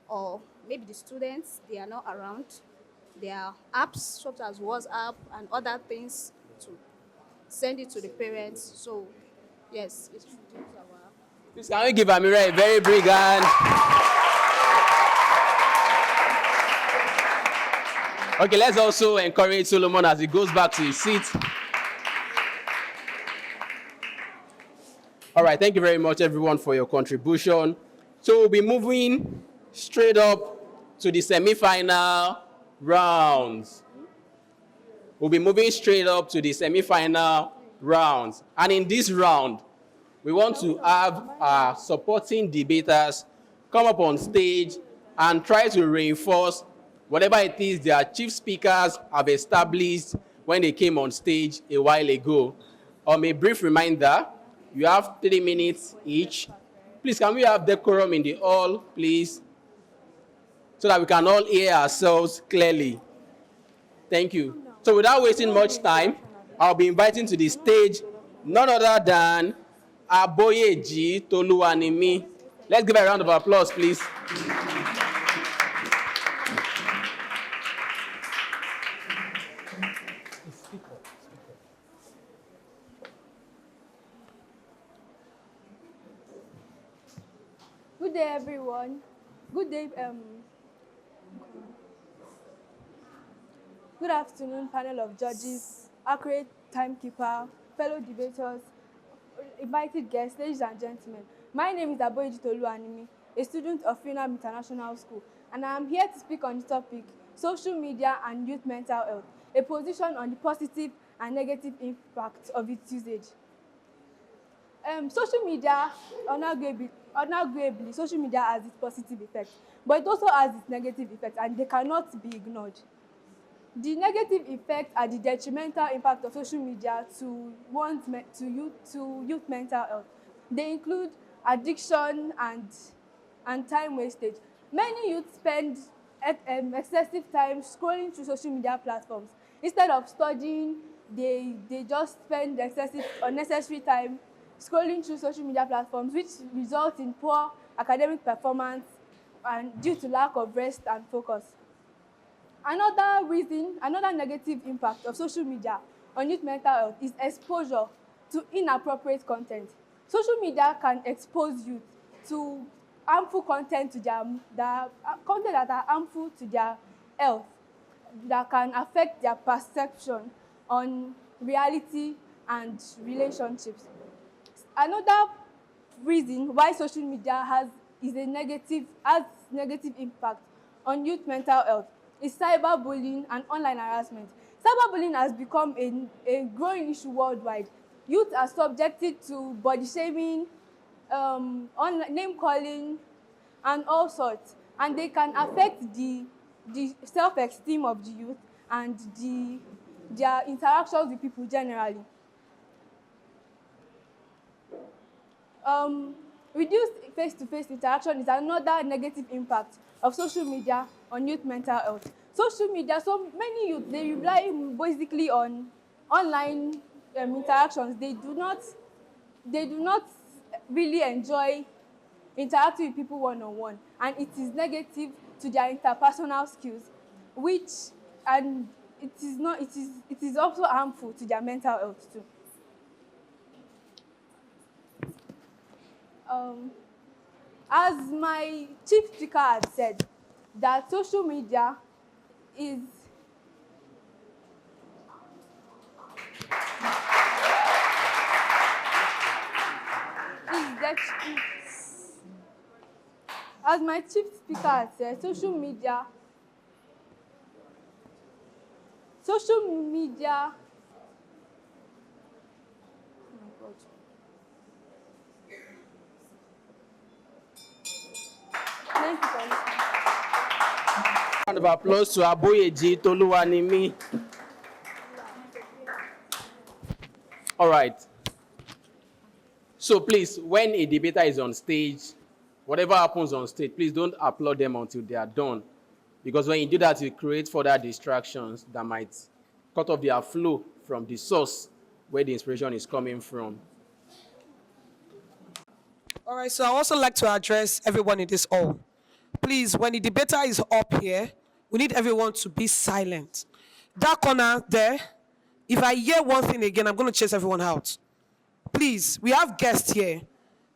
Speaker 12: or maybe the students, they are not around. There are apps such as WhatsApp and other things to send it to the parents. So, yes, it reduces our.
Speaker 2: Please, can we give Amira a very big hand? Okay, let's also encourage Solomon as he goes back to his seat. All right, thank you very much, everyone, for your contribution. So we'll be moving straight up to the semi-final rounds. We'll be moving straight up to the semi-final rounds. And in this round, we want to have our supporting debaters come up on stage and try to reinforce whatever it is their chief speakers have established when they came on stage a while ago. A brief reminder, you have 3 minutes each. Please, can we have decorum in the hall, please, so that we can all hear ourselves clearly. Thank you. So without wasting much time, I'll be inviting to the stage none other than Aboyeji Toluwanimi. Let's give a round of applause, please.
Speaker 13: Good day, everyone. Good day, good afternoon, panel of judges, accurate timekeeper, fellow debaters, invited guests, ladies and gentlemen. My name is Aboyeji Toluwanimi, a student of FUNIS International School, and I am here to speak on the topic, social media and youth mental health, a position on the positive and negative impact of its usage. Social media, unarguably, social media has its positive effects, but it also has its negative effects, and they cannot be ignored. The negative effects are the detrimental impact of social media to youth mental health. They include addiction and time wastage. Many youth spend excessive time scrolling through social media platforms. Instead of studying, they just spend excessive, unnecessary time scrolling through social media platforms, which results in poor academic performance and due to lack of rest and focus. Another negative impact of social media on youth mental health is exposure to inappropriate content. Social media can expose youth to harmful content, content that are harmful to their health, that can affect their perception on reality and relationships. Another reason why social media has negative impact on youth mental health is cyberbullying and online harassment. Cyberbullying has become a growing issue worldwide. Youth are subjected to body shaming, name calling, and all sorts, and they can affect the self-esteem of the youth and their interactions with people generally. Reduced face-to-face interaction is another negative impact of social media on youth mental health. Social media, so many youth, they rely basically on online interactions. They do not really enjoy interacting with people one-on-one, and it is negative to their interpersonal skills, which, and it is also harmful to their mental health too. As my chief speaker had said, that social media is as my chief speaker had said, social media oh my God. Thank you for listening.
Speaker 2: Round of applause to Aboyeji Toluwanimi. All right. So please, when a debater is on stage, whatever happens on stage, please don't applaud them until they are done. Because when you do that, you create further distractions that might cut off their flow from the source where the inspiration is coming from.
Speaker 1: All right, so I also like to address everyone in this hall. Please, when the debater is up here, we need everyone to be silent. That corner there, if I hear one thing again, I'm going to chase everyone out. Please, we have guests here.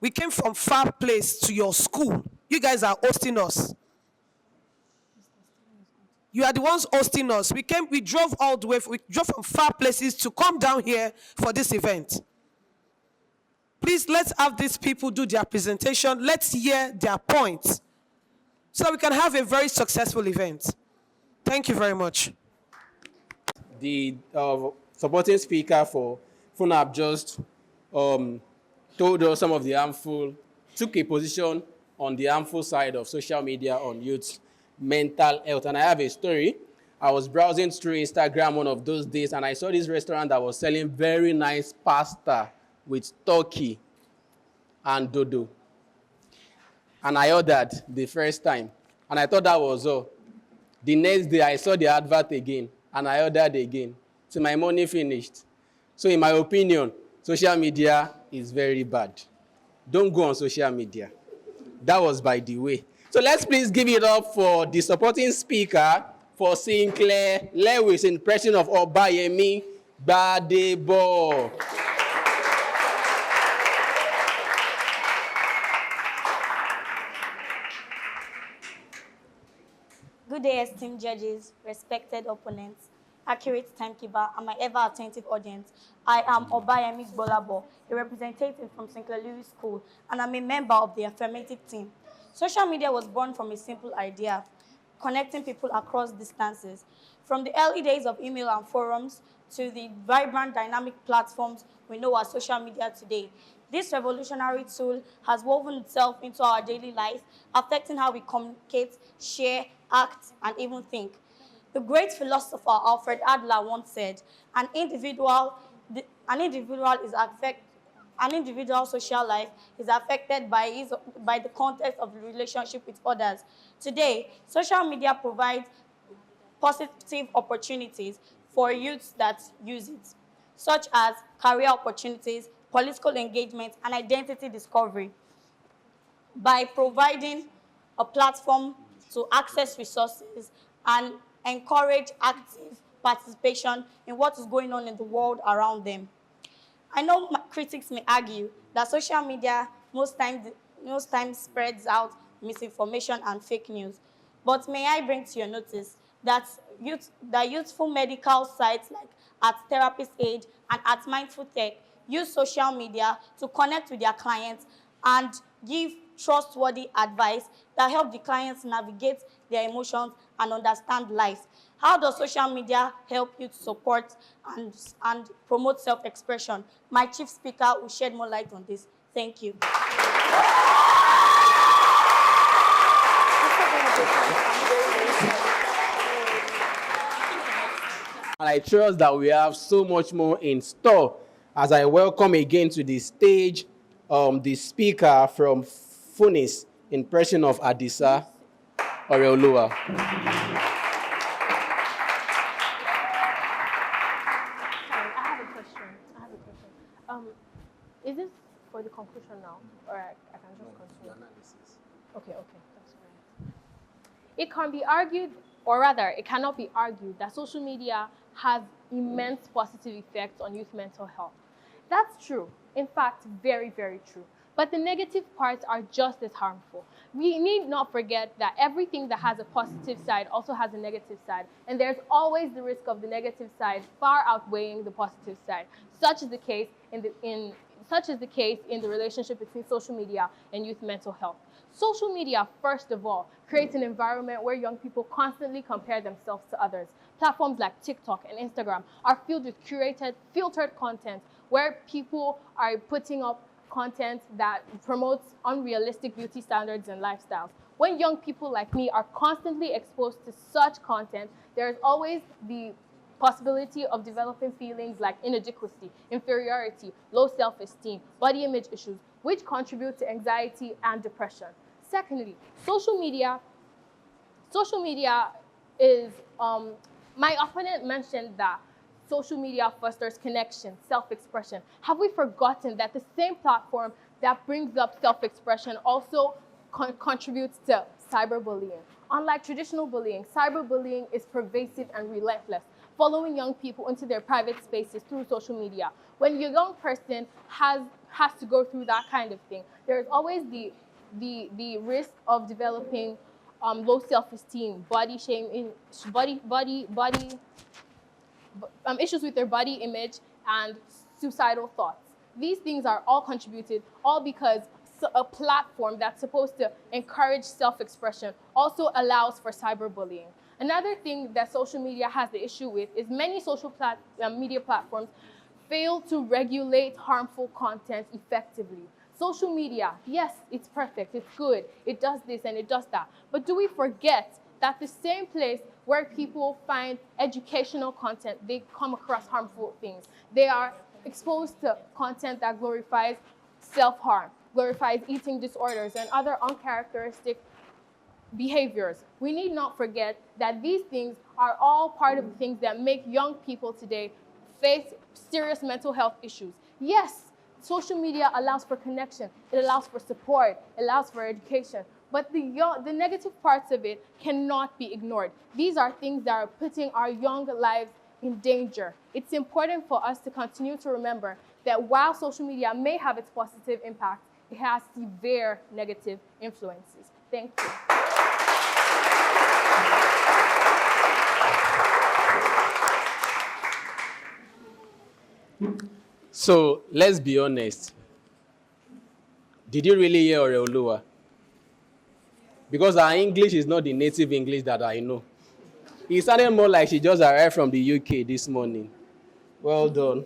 Speaker 1: We came from far place to your school. You guys are hosting us. You are the ones hosting us. We drove all the way, we drove from far places to come down here for this event. Please, let's have these people do their presentation. Let's hear their points so that we can have a very successful event. Thank you very much.
Speaker 2: The supporting speaker for FUNAP just told us some of the harmful, took a position on the harmful side of social media on youth mental health. And I have a story. I was browsing through Instagram one of those days, and I saw this restaurant that was selling very nice pasta with turkey and dodo. And I ordered the first time, and I thought that was all. The next day, I saw the advert again, and I ordered again. So my money finished. So in my opinion, social media is very bad. Don't go on social media. That was by the way. So let's please give it up for the supporting speaker for Sinclair Lewis, impression of Obayemi Badebo.
Speaker 14: Good day, esteemed judges, respected opponents, accurate timekeeper, and my ever-attentive audience. I am Obayemi Gbolabo, a representative from Sinclair Lewis School, and I'm a member of the affirmative team. Social media was born from a simple idea, connecting people across distances. From the early days of email and forums to the vibrant, dynamic platforms we know as social media today, this revolutionary tool has woven itself into our daily life, affecting how we communicate, share, act, and even think. The great philosopher Alfred Adler once said, an individual social life is affected by the context of the relationship with others. Today, social media provides positive opportunities for youths that use it, such as career opportunities, political engagement, and identity discovery. By providing a platform to access resources and encourage active participation in what is going on in the world around them. I know critics may argue that social media most times spreads out misinformation and fake news. But may I bring to your notice that youthful medical sites like at Therapist Aid and at Mindful Tech use social media to connect with their clients and give trustworthy advice that help the clients navigate their emotions and understand life. How does social media help you to support and promote self-expression? My chief speaker will shed more light on this. Thank you.
Speaker 2: And I trust that we have so much more in store as I welcome again to the stage the speaker from FUNIS in person of Adisa Oreolua.
Speaker 8: Sorry, I have a question. Is this for the conclusion now, or I can just continue? Okay, that's right. It can be argued, or rather, it cannot be argued that social media has immense positive effects on youth mental health. That's true. In fact, very, very true. But the negative parts are just as harmful. We need not forget that everything that has a positive side also has a negative side, and there's always the risk of the negative side far outweighing the positive side. Such is the case in the relationship between social media and youth mental health. Social media, first of all, creates an environment where young people constantly compare themselves to others. Platforms like TikTok and Instagram are filled with curated, filtered content where people are putting up content that promotes unrealistic beauty standards and lifestyles. When young people like me are constantly exposed to such content, there is always the possibility of developing feelings like inadequacy, inferiority, low self-esteem, body image issues, which contribute to anxiety and depression. Secondly, social media is, my opponent mentioned that social media fosters connection, self-expression. Have we forgotten that the same platform that brings up self-expression also contributes to cyberbullying? Unlike traditional bullying, cyberbullying is pervasive and relentless, following young people into their private spaces through social media. When your young person has to go through that kind of thing, there is always the risk of developing low self-esteem, body shame, issues with their body image, and suicidal thoughts. These things are all contributed, all because a platform that's supposed to encourage self-expression also allows for cyberbullying. Another thing that social media has the issue with is many social media platforms fail to regulate harmful content effectively. Social media, yes, it's perfect, it's good, it does this and it does that. But do we forget that the same place where people find educational content, they come across harmful things. They are exposed to content that glorifies self-harm, glorifies eating disorders and other uncharacteristic behaviors. We need not forget that these things are all part of the things that make young people today face serious mental health issues. Yes, social media allows for connection, it allows for support, it allows for education, but the negative parts of it cannot be ignored. These are things that are putting our young lives in danger. It's important for us to continue to remember that while social media may have its positive impact, it has severe negative influences. Thank you.
Speaker 2: So let's be honest. Did you really hear Oreolua? Because our English is not the native English that I know. It sounded more like she just arrived from the UK this morning. Well done.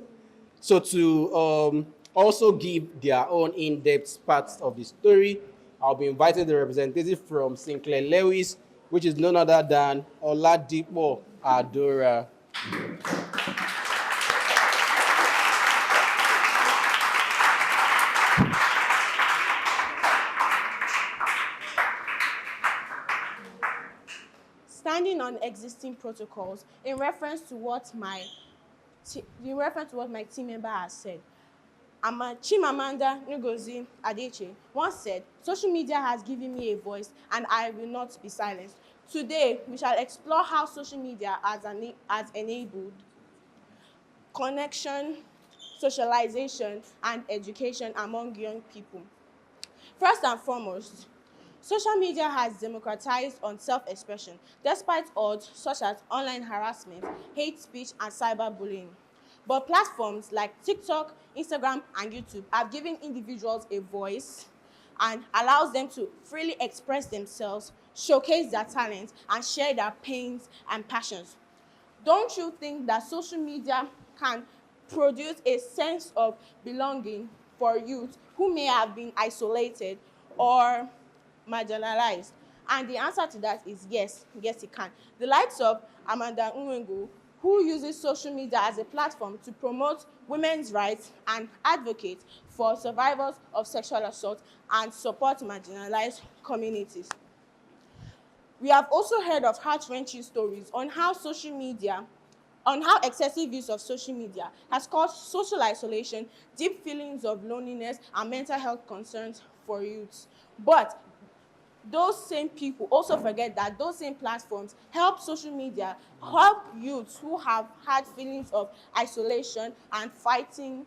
Speaker 2: So to also give their own in-depth parts of the story, I'll be inviting the representative from Sinclair Lewis, which is none other than Oladipo Adora.
Speaker 9: Standing on existing protocols in reference to what my team member has said, Chimamanda Ngozi Adichie once said, "Social media has given me a voice and I will not be silenced." Today, we shall explore how social media has enabled connection, socialization, and education among young people. First and foremost, social media has democratized on self-expression despite odds such as online harassment, hate speech, and cyberbullying. But platforms like TikTok, Instagram, and YouTube have given individuals a voice and allows them to freely express themselves, showcase their talents, and share their pains and passions. Don't you think that social media can produce a sense of belonging for youth who may have been isolated or marginalized? And the answer to that is yes, yes it can. The likes of Amanda Nwengu, who uses social media as a platform to promote women's rights and advocate for survivors of sexual assault and support marginalized communities. We have also heard of heart-wrenching stories on how excessive use of social media has caused social isolation, deep feelings of loneliness, and mental health concerns for youths. But those same people also forget that those same platforms help youths who have had feelings of isolation and fighting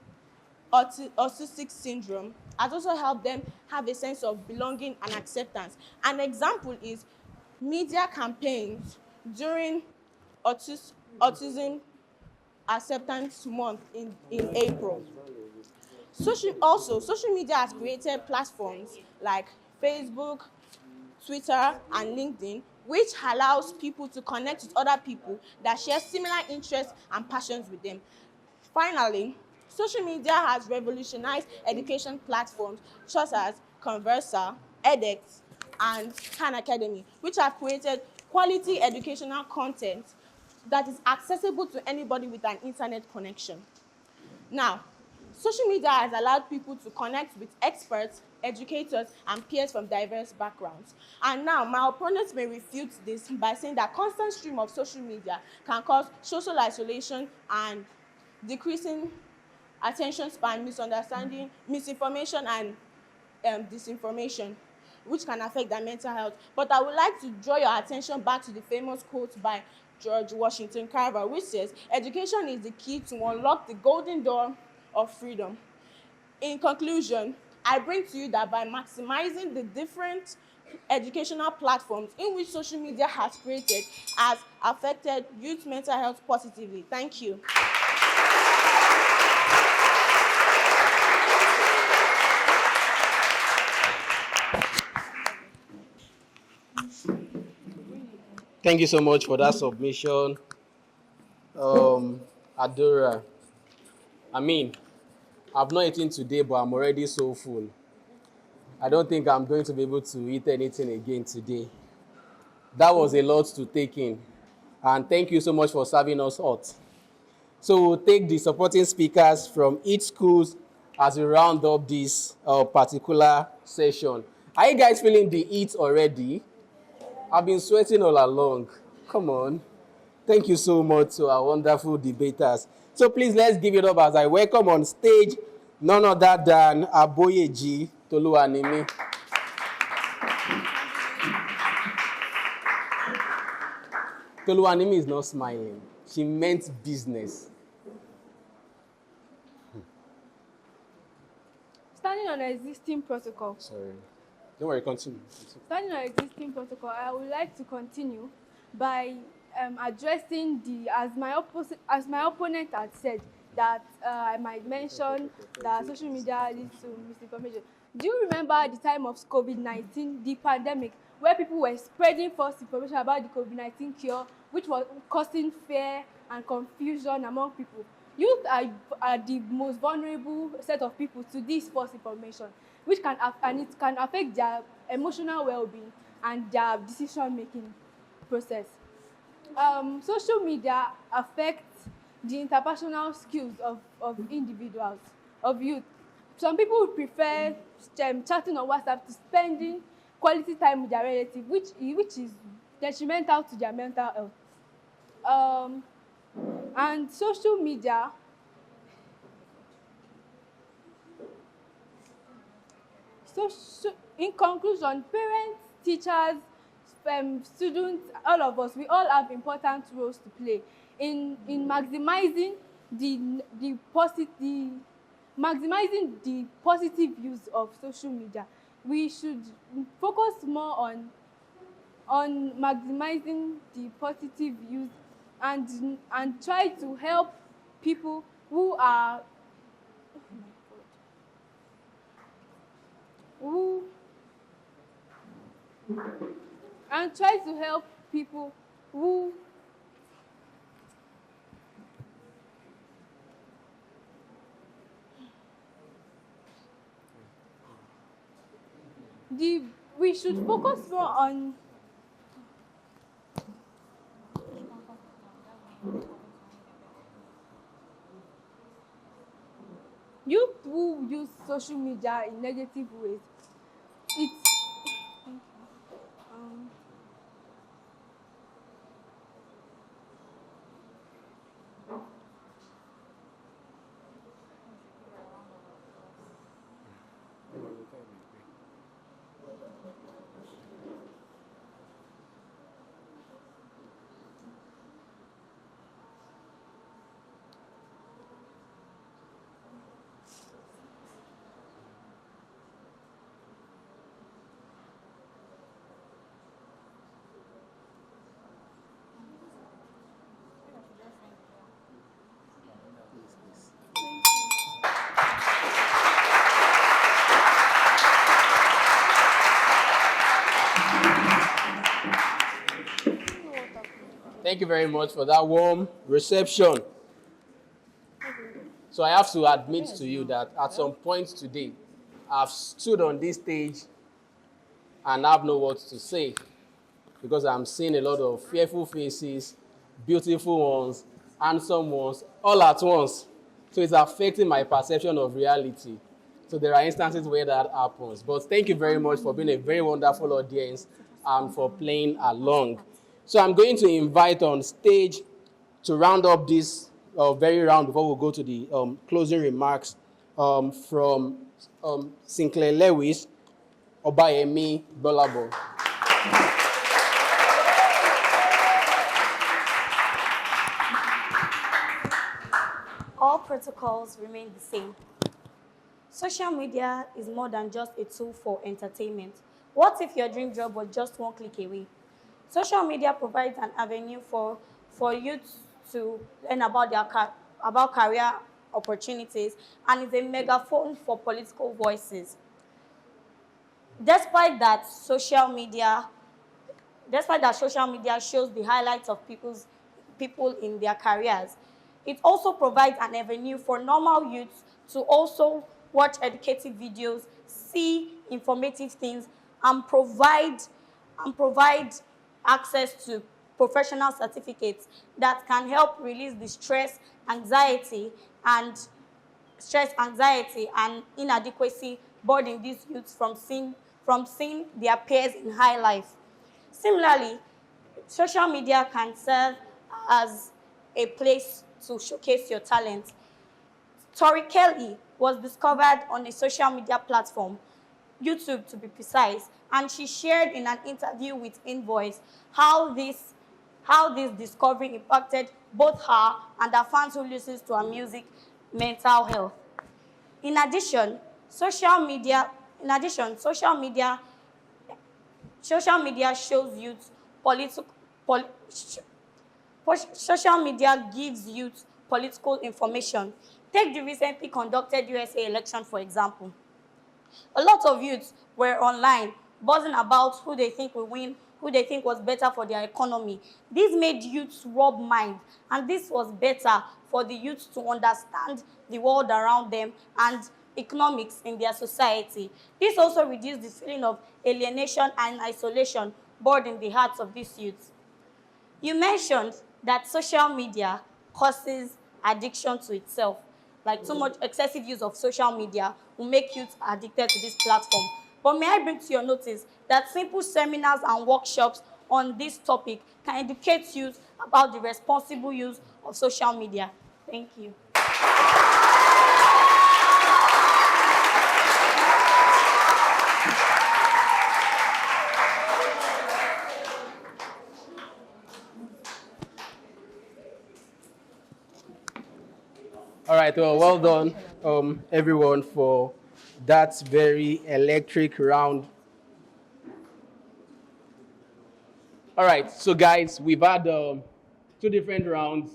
Speaker 9: autistic syndrome, has also helped them have a sense of belonging and acceptance. An example is media campaigns during Autism Acceptance Month in April. Social media has created platforms like Facebook, Twitter, and LinkedIn, which allows people to connect with other people that share similar interests and passions with them. Finally, social media has revolutionized education platforms such as Conversa, edX, and Khan Academy, which have created quality educational content that is accessible to anybody with an internet connection. Now, social media has allowed people to connect with experts, educators, and peers from diverse backgrounds. And now, my opponents may refute this by saying that constant stream of social media can cause social isolation and decreasing attention span, misunderstanding, misinformation, and disinformation, which can affect their mental health. But I would like to draw your attention back to the famous quote by George Washington Carver, which says, "Education is the key to unlock the golden door of freedom." In conclusion, I bring to you that by maximizing the different educational platforms in which social media has created has affected youth mental health positively. Thank you.
Speaker 2: Thank you so much for that submission, Adora. I've not eaten today, but I'm already so full. I don't think I'm going to be able to eat anything again today. That was a lot to take in. And thank you so much for serving us hot. So we'll take the supporting speakers from each school as we round up this particular session. Are you guys feeling the heat already? I've been sweating all along. Come on. Thank you so much to our wonderful debaters. So please, let's give it up as I welcome on stage none other than Aboyeji Toluwanimi. Toluwanimi is not smiling. She meant business.
Speaker 13: Standing on existing protocol.
Speaker 2: Sorry. Don't worry, continue.
Speaker 13: Standing on existing protocol, I would like to continue by addressing as my opponent had said, that I might mention that social media leads to misinformation. Do you remember the time of COVID-19, the pandemic, where people were spreading false information about the COVID-19 cure, which was causing fear and confusion among people? Youth are the most vulnerable set of people to this false information, which can affect their emotional well-being and their decision-making process. Social media affects the interpersonal skills of individuals, of youth. Some people would prefer chatting on WhatsApp to spending quality time with their relatives, which is detrimental to their mental health. And social media in conclusion, parents, teachers, students, all of us, we all have important roles to play in maximizing the positive use of social media. We should focus more on maximizing the positive use and try to help people who are and try to help people who the we should focus more on youth who use social media in negative ways. It's um,
Speaker 2: Thank you very much for that warm reception. So I have to admit to you that at some point today, I've stood on this stage and have no words to say because I'm seeing a lot of fearful faces, beautiful ones, handsome ones, all at once. So it's affecting my perception of reality. So there are instances where that happens. But thank you very much for being a very wonderful audience and for playing along. So I'm going to invite on stage to round up this very round before we go to the closing remarks from Sinclair Lewis, Obayemi Bolabo.
Speaker 14: All protocols remain the same. Social media is more than just a tool for entertainment. What if your dream job was just one click away? Social media provides an avenue for youth to learn about about career opportunities and is a megaphone for political voices. Despite that, social media shows the highlights of people in their careers, it also provides an avenue for normal youths to also watch educative videos, see informative things, and provide access to professional certificates that can help release the and stress, anxiety, and inadequacy burden these youths from seeing their peers in high life. Similarly, social media can serve as a place to showcase your talent. Tori Kelly was discovered on a social media platform, YouTube to be precise, and she shared in an interview with Invoice how this discovery impacted both her and her fans who listens to her music mental health. In addition, social media in addition, social media shows youth political pol, social media gives youth political information. Take the recently conducted USA election, for example. A lot of youths were online buzzing about who they think will win, who they think was better for their economy. This made youths rub mind, and this was better for the youths to understand the world around them and economics in their society. This also reduced the feeling of alienation and isolation born in the hearts of these youths. You mentioned that social media causes addiction to itself. Like too much excessive use of social media will make youth addicted to this platform. But may I bring to your notice that simple seminars and workshops on this topic can educate youth about the responsible use of social media. Thank you.
Speaker 2: All right, well done, everyone, for that very electric round. All right, so guys, we've had two different rounds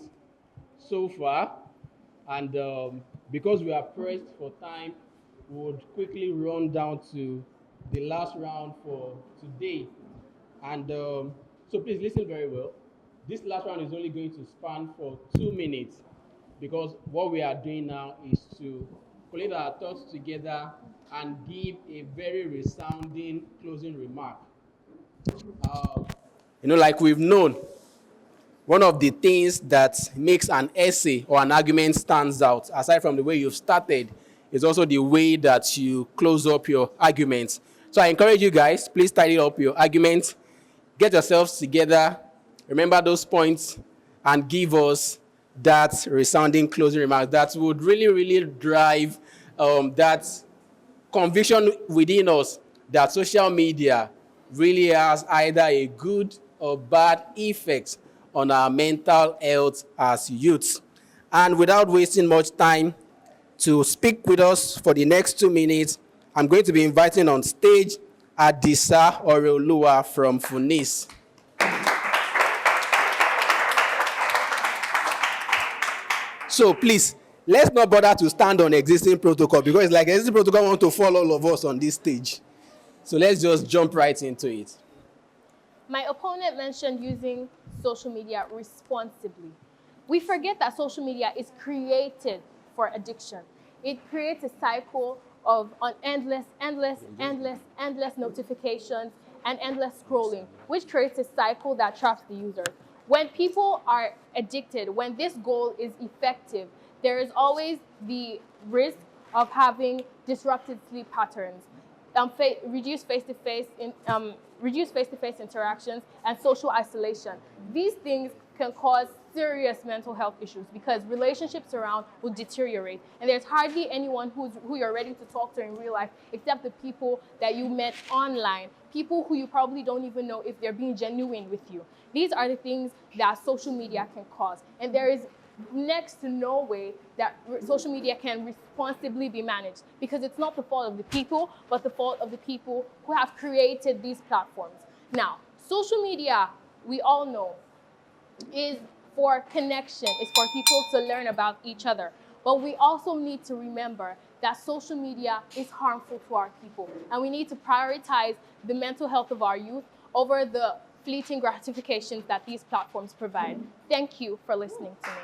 Speaker 2: so far, and because we are pressed for time, we would quickly run down to the last round for today. And so please listen very well. This last round is only going to span for 2 minutes because what we are doing now is to collate our thoughts together and give a very resounding closing remark. Like we've known, one of the things that makes an essay or an argument stands out, aside from the way you've started, is also the way that you close up your arguments. So I encourage you guys, please tidy up your arguments, get yourselves together, remember those points, and give us that resounding closing remark that would really, really drive that conviction within us that social media really has either a good or bad effect on our mental health as youths. And without wasting much time, to speak with us for the next 2 minutes, I'm going to be inviting on stage Adisa Oreoluwa from FUNIS. So please, let's not bother to stand on existing protocol because it's like existing protocol want to follow all of us on this stage. So let's just jump right into it.
Speaker 8: My opponent mentioned using social media responsibly. We forget that social media is created for addiction. It creates a cycle of endless notifications and endless scrolling, which creates a cycle that traps the user. When people are addicted, when this goal is effective, there is always the risk of having disrupted sleep patterns, reduced face-to-face interactions, and social isolation. These things can cause serious mental health issues because relationships around will deteriorate, and there's hardly anyone who you're ready to talk to in real life except the people that you met online, people who you probably don't even know if they're being genuine with you. These are the things that social media can cause, and there is next to no way that social media can responsibly be managed because it's not the fault of the people, but the fault of the people who have created these platforms. Now, social media, we all know, is for connection, is for people to learn about each other. But we also need to remember that social media is harmful to our people, and we need to prioritize the mental health of our youth over the fleeting gratifications that these platforms provide. Thank you for listening to me.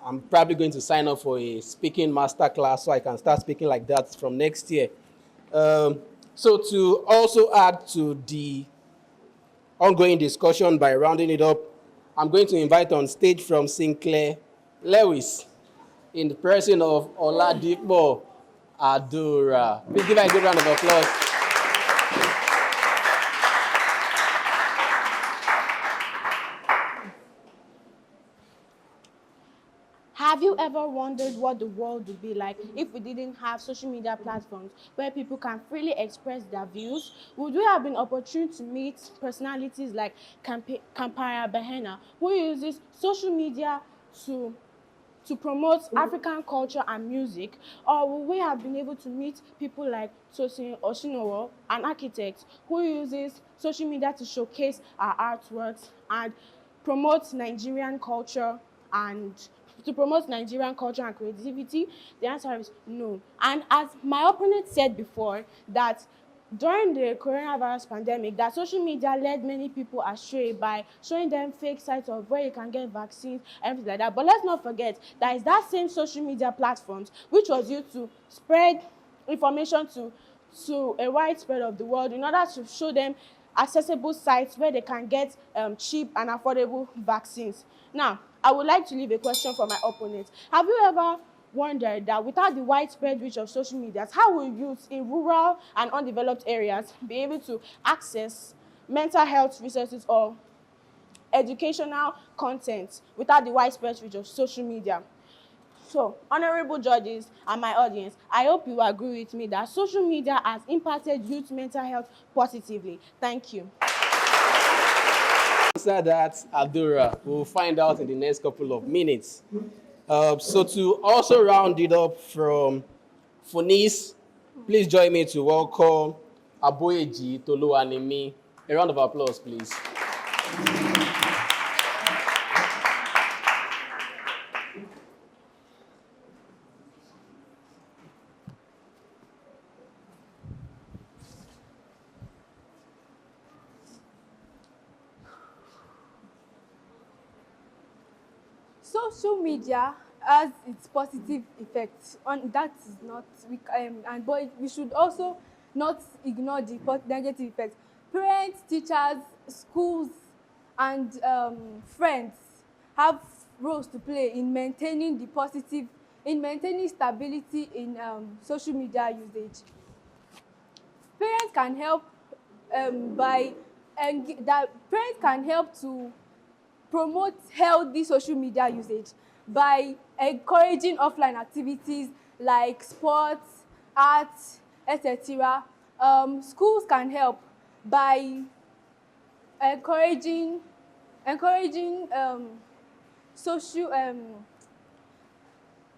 Speaker 2: I'm probably going to sign up for a speaking masterclass so I can start speaking like that from next year. So to also add to the ongoing discussion by rounding it up, I'm going to invite on stage from Sinclair Lewis in the person of Oladipo Adura. Please give her a good round of applause.
Speaker 9: Have you ever wondered what the world would be like if we didn't have social media platforms where people can freely express their views? Would we have been opportune to meet personalities like Kampara Behena, who uses social media to promote African culture and music? Or will we have been able to meet people like Tosin Oshinowo, an architect, who uses social media to showcase our artworks and promote Nigerian culture and creativity? The answer is no. And as my opponent said before, that during the coronavirus pandemic, that social media led many people astray by showing them fake sites of where you can get vaccines and everything like that. But let's not forget that it's that same social media platforms which was used to spread information to a wide spread of the world in order to show them accessible sites where they can get cheap and affordable vaccines. Now, I would like to leave a question for my opponent. Have you ever wondered that without the widespread reach of social media, how will youth in rural and undeveloped areas be able to access mental health resources or educational content without the widespread reach of social media? So, honorable judges and my audience, I hope you agree with me that social media has impacted youth mental health positively. Thank you.
Speaker 2: Answer that, Adura. We'll find out in the next couple of minutes. So to also round it up from FUNIS, please join me to welcome Aboyeji Toluwanimi. A round of applause, please.
Speaker 13: social media has its positive effects on that is not but we should also not ignore the negative effects. Parents, teachers, schools, and friends have roles to play in maintaining stability in social media usage. Parents can help parents can help to promote healthy social media usage by encouraging offline activities like sports, arts, etc. Schools can help by encouraging social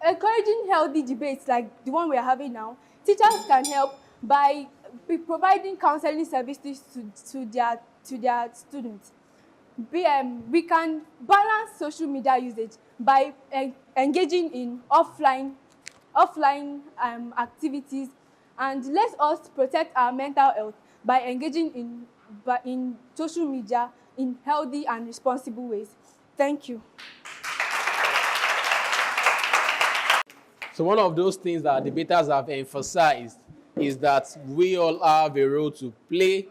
Speaker 13: encouraging healthy debates like the one we are having now. Teachers can help by providing counseling services to their students. We can balance social media usage by engaging in offline activities, and let us protect our mental health by engaging in social media in healthy and responsible ways. Thank you.
Speaker 2: So one of those things that debaters have emphasized is that we all have a role to play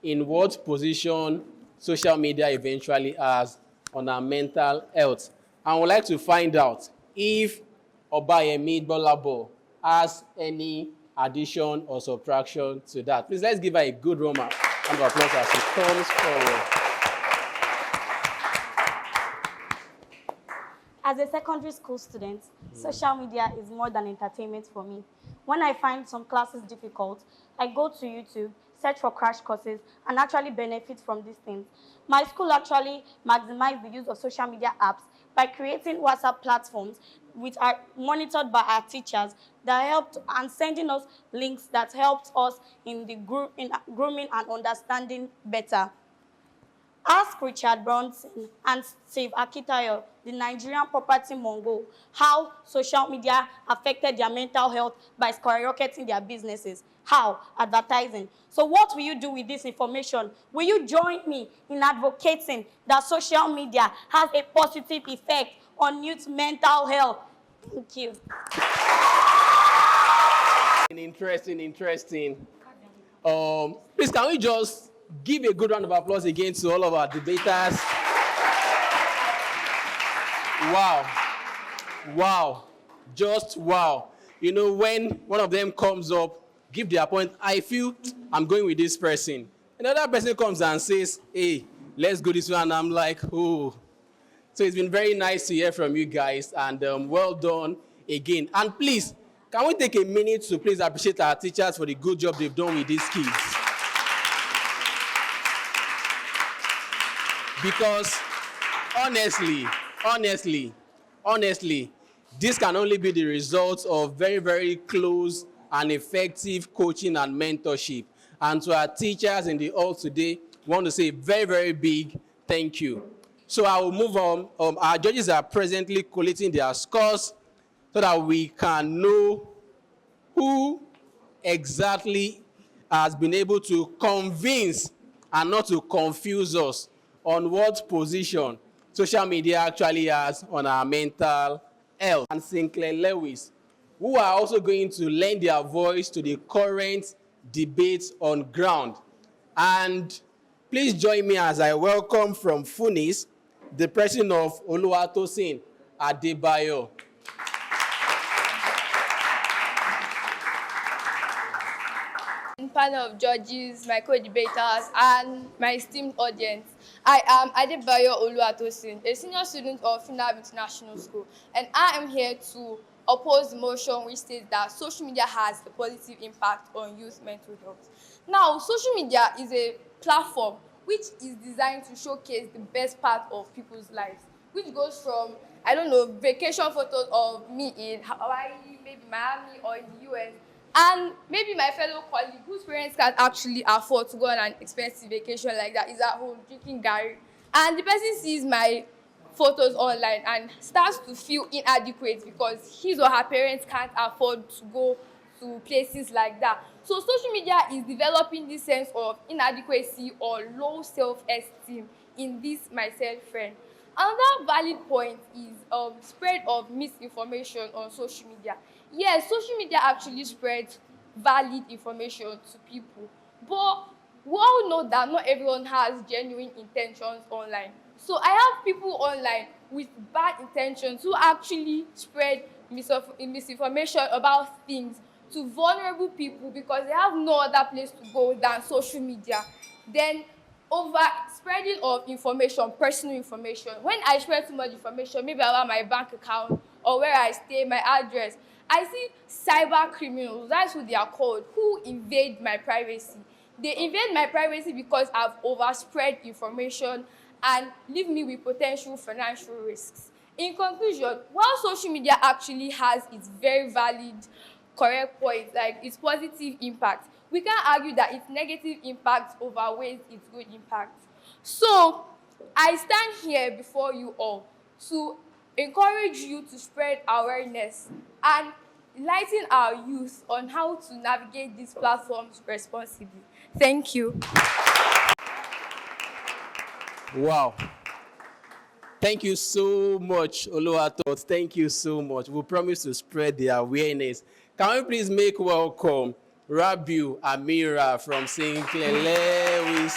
Speaker 2: in what position social media eventually has on our mental health. And we'd like to find out if Obayemi Bolabo has any addition or subtraction to that. Please, let's give her a good round of applause as she comes forward.
Speaker 14: As a secondary school student, social media is more than entertainment for me. When I find some classes difficult, I go to YouTube, search for crash courses, and actually benefit from these things. My school actually maximized the use of social media apps by creating WhatsApp platforms which are monitored by our teachers that helped and sending us links that helped us in the grooming and understanding better. Ask Richard Bronson and Steve Akitayo, the Nigerian property mogul, how social media affected their mental health by skyrocketing their businesses. How? Advertising. So what will you do with this information? Will you join me in advocating that social media has a positive effect on youth mental health? Thank you.
Speaker 2: Interesting. Please, can we just give a good round of applause again to all of our debaters? Wow. Just wow. You know, when one of them comes up, give their point, I feel I'm going with this person. Another person comes and says, hey, let's go this way. And I'm like, oh. So it's been very nice to hear from you guys. And well done again. And please, can we take a minute to please appreciate our teachers for the good job they've done with these kids? Because honestly, this can only be the result of very, very close and effective coaching and mentorship. And to our teachers in the hall today, we want to say a very, very big thank you. So I will move on. Our judges are presently collating their scores so that we can know who exactly has been able to convince and not to confuse us on what position social media actually has on our mental health. And Sinclair Lewis, who are also going to lend their voice to the current debate on ground. And please join me as I welcome from FUNIS, the president of Oluwatosin Adebayo.
Speaker 15: Panel of judges, my co-debaters, and my esteemed audience. I am Adebayo Oluwatosin, a senior student of FUNAB International School, and I am here to oppose the motion which states that social media has a positive impact on youth mental health. Now, social media is a platform which is designed to showcase the best part of people's lives, which goes from, I don't know, vacation photos of me in Hawaii, maybe Miami, or in the US, and maybe my fellow colleague whose parents can't actually afford to go on an expensive vacation like that is at home drinking garri, and the person sees my photos online and starts to feel inadequate because his or her parents can't afford to go to places like that. So social media is developing this sense of inadequacy or low self-esteem in this myself friend. Another valid point is spread of misinformation on social media. Yes, social media actually spreads valid information to people, but we all know that not everyone has genuine intentions online. So I have people online with bad intentions who actually spread misinformation about things to vulnerable people because they have no other place to go than social media. Then over spreading of information, personal information. When I spread too much information, maybe about my bank account or where I stay, my address, I see cyber criminals, that's who they are called, who invade my privacy. They invade my privacy because I've overspread information and leave me with potential financial risks. In conclusion, while social media actually has its very valid, correct points, like its positive impact, we can't argue that its negative impact outweighs its good impact. So, I stand here before you all to encourage you to spread awareness and enlighten our youth on how to navigate these platforms responsibly. Thank you.
Speaker 2: Wow. Thank you so much, Oluwato. Thank you so much. We promise to spread the awareness. Can we please make welcome Rabiu Amira from Sinclair Lewis?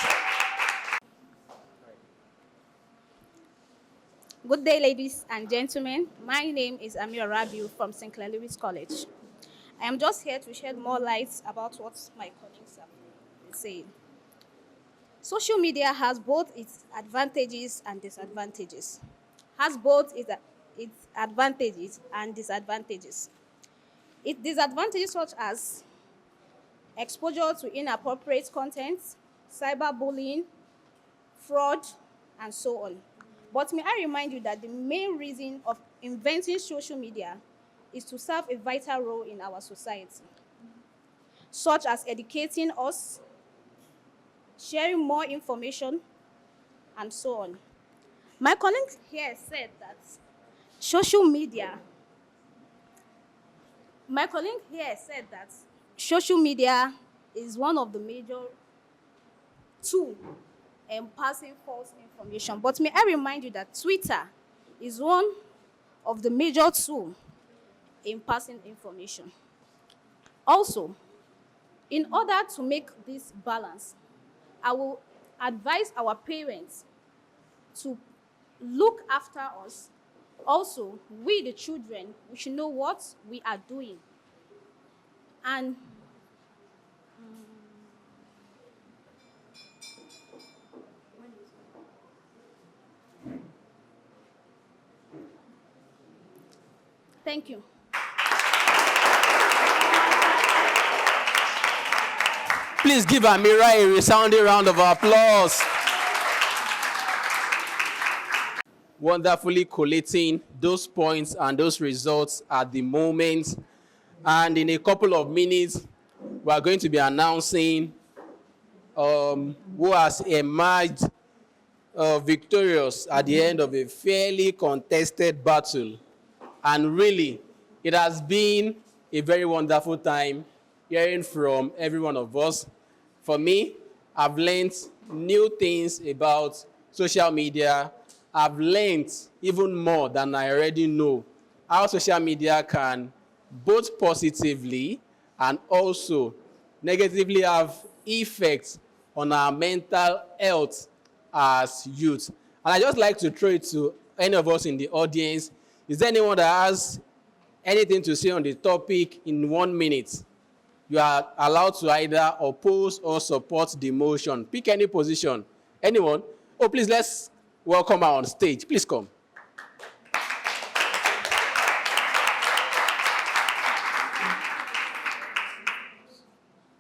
Speaker 12: Good day, ladies and gentlemen. My name is Amira Rabiu from Sinclair Lewis College. I am just here to shed more light about what my colleagues have been saying. Social media has both its advantages and disadvantages. Has both its advantages and disadvantages. Its disadvantages such as exposure to inappropriate content, cyberbullying, fraud, and so on. But may I remind you that the main reason of inventing social media is to serve a vital role in our society, such as educating us, sharing more information, and so on. My colleague here said that social media, my colleague here said that social media is one of the major tools in passing false information. But may I remind you that Twitter is one of the major tools in passing information. Also, in order to make this balance, I will advise our parents to look after us. Also, we, the children, we should know what we are doing. And thank you.
Speaker 2: Please give Amira a resounding round of applause. Wonderfully collating those points and those results at the moment. And in a couple of minutes, we are going to be announcing who has emerged victorious at the end of a fairly contested battle. And really, it has been a very wonderful time hearing from every one of us. For me, I've learned new things about social media. I've learned even more than I already know how social media can both positively and also negatively have effects on our mental health as youth. And I just like to throw it to any of us in the audience. Is there anyone that has anything to say on the topic in 1 minute? You are allowed to either oppose or support the motion. Pick any position. Anyone? Oh, please, let's welcome her on stage. Please come.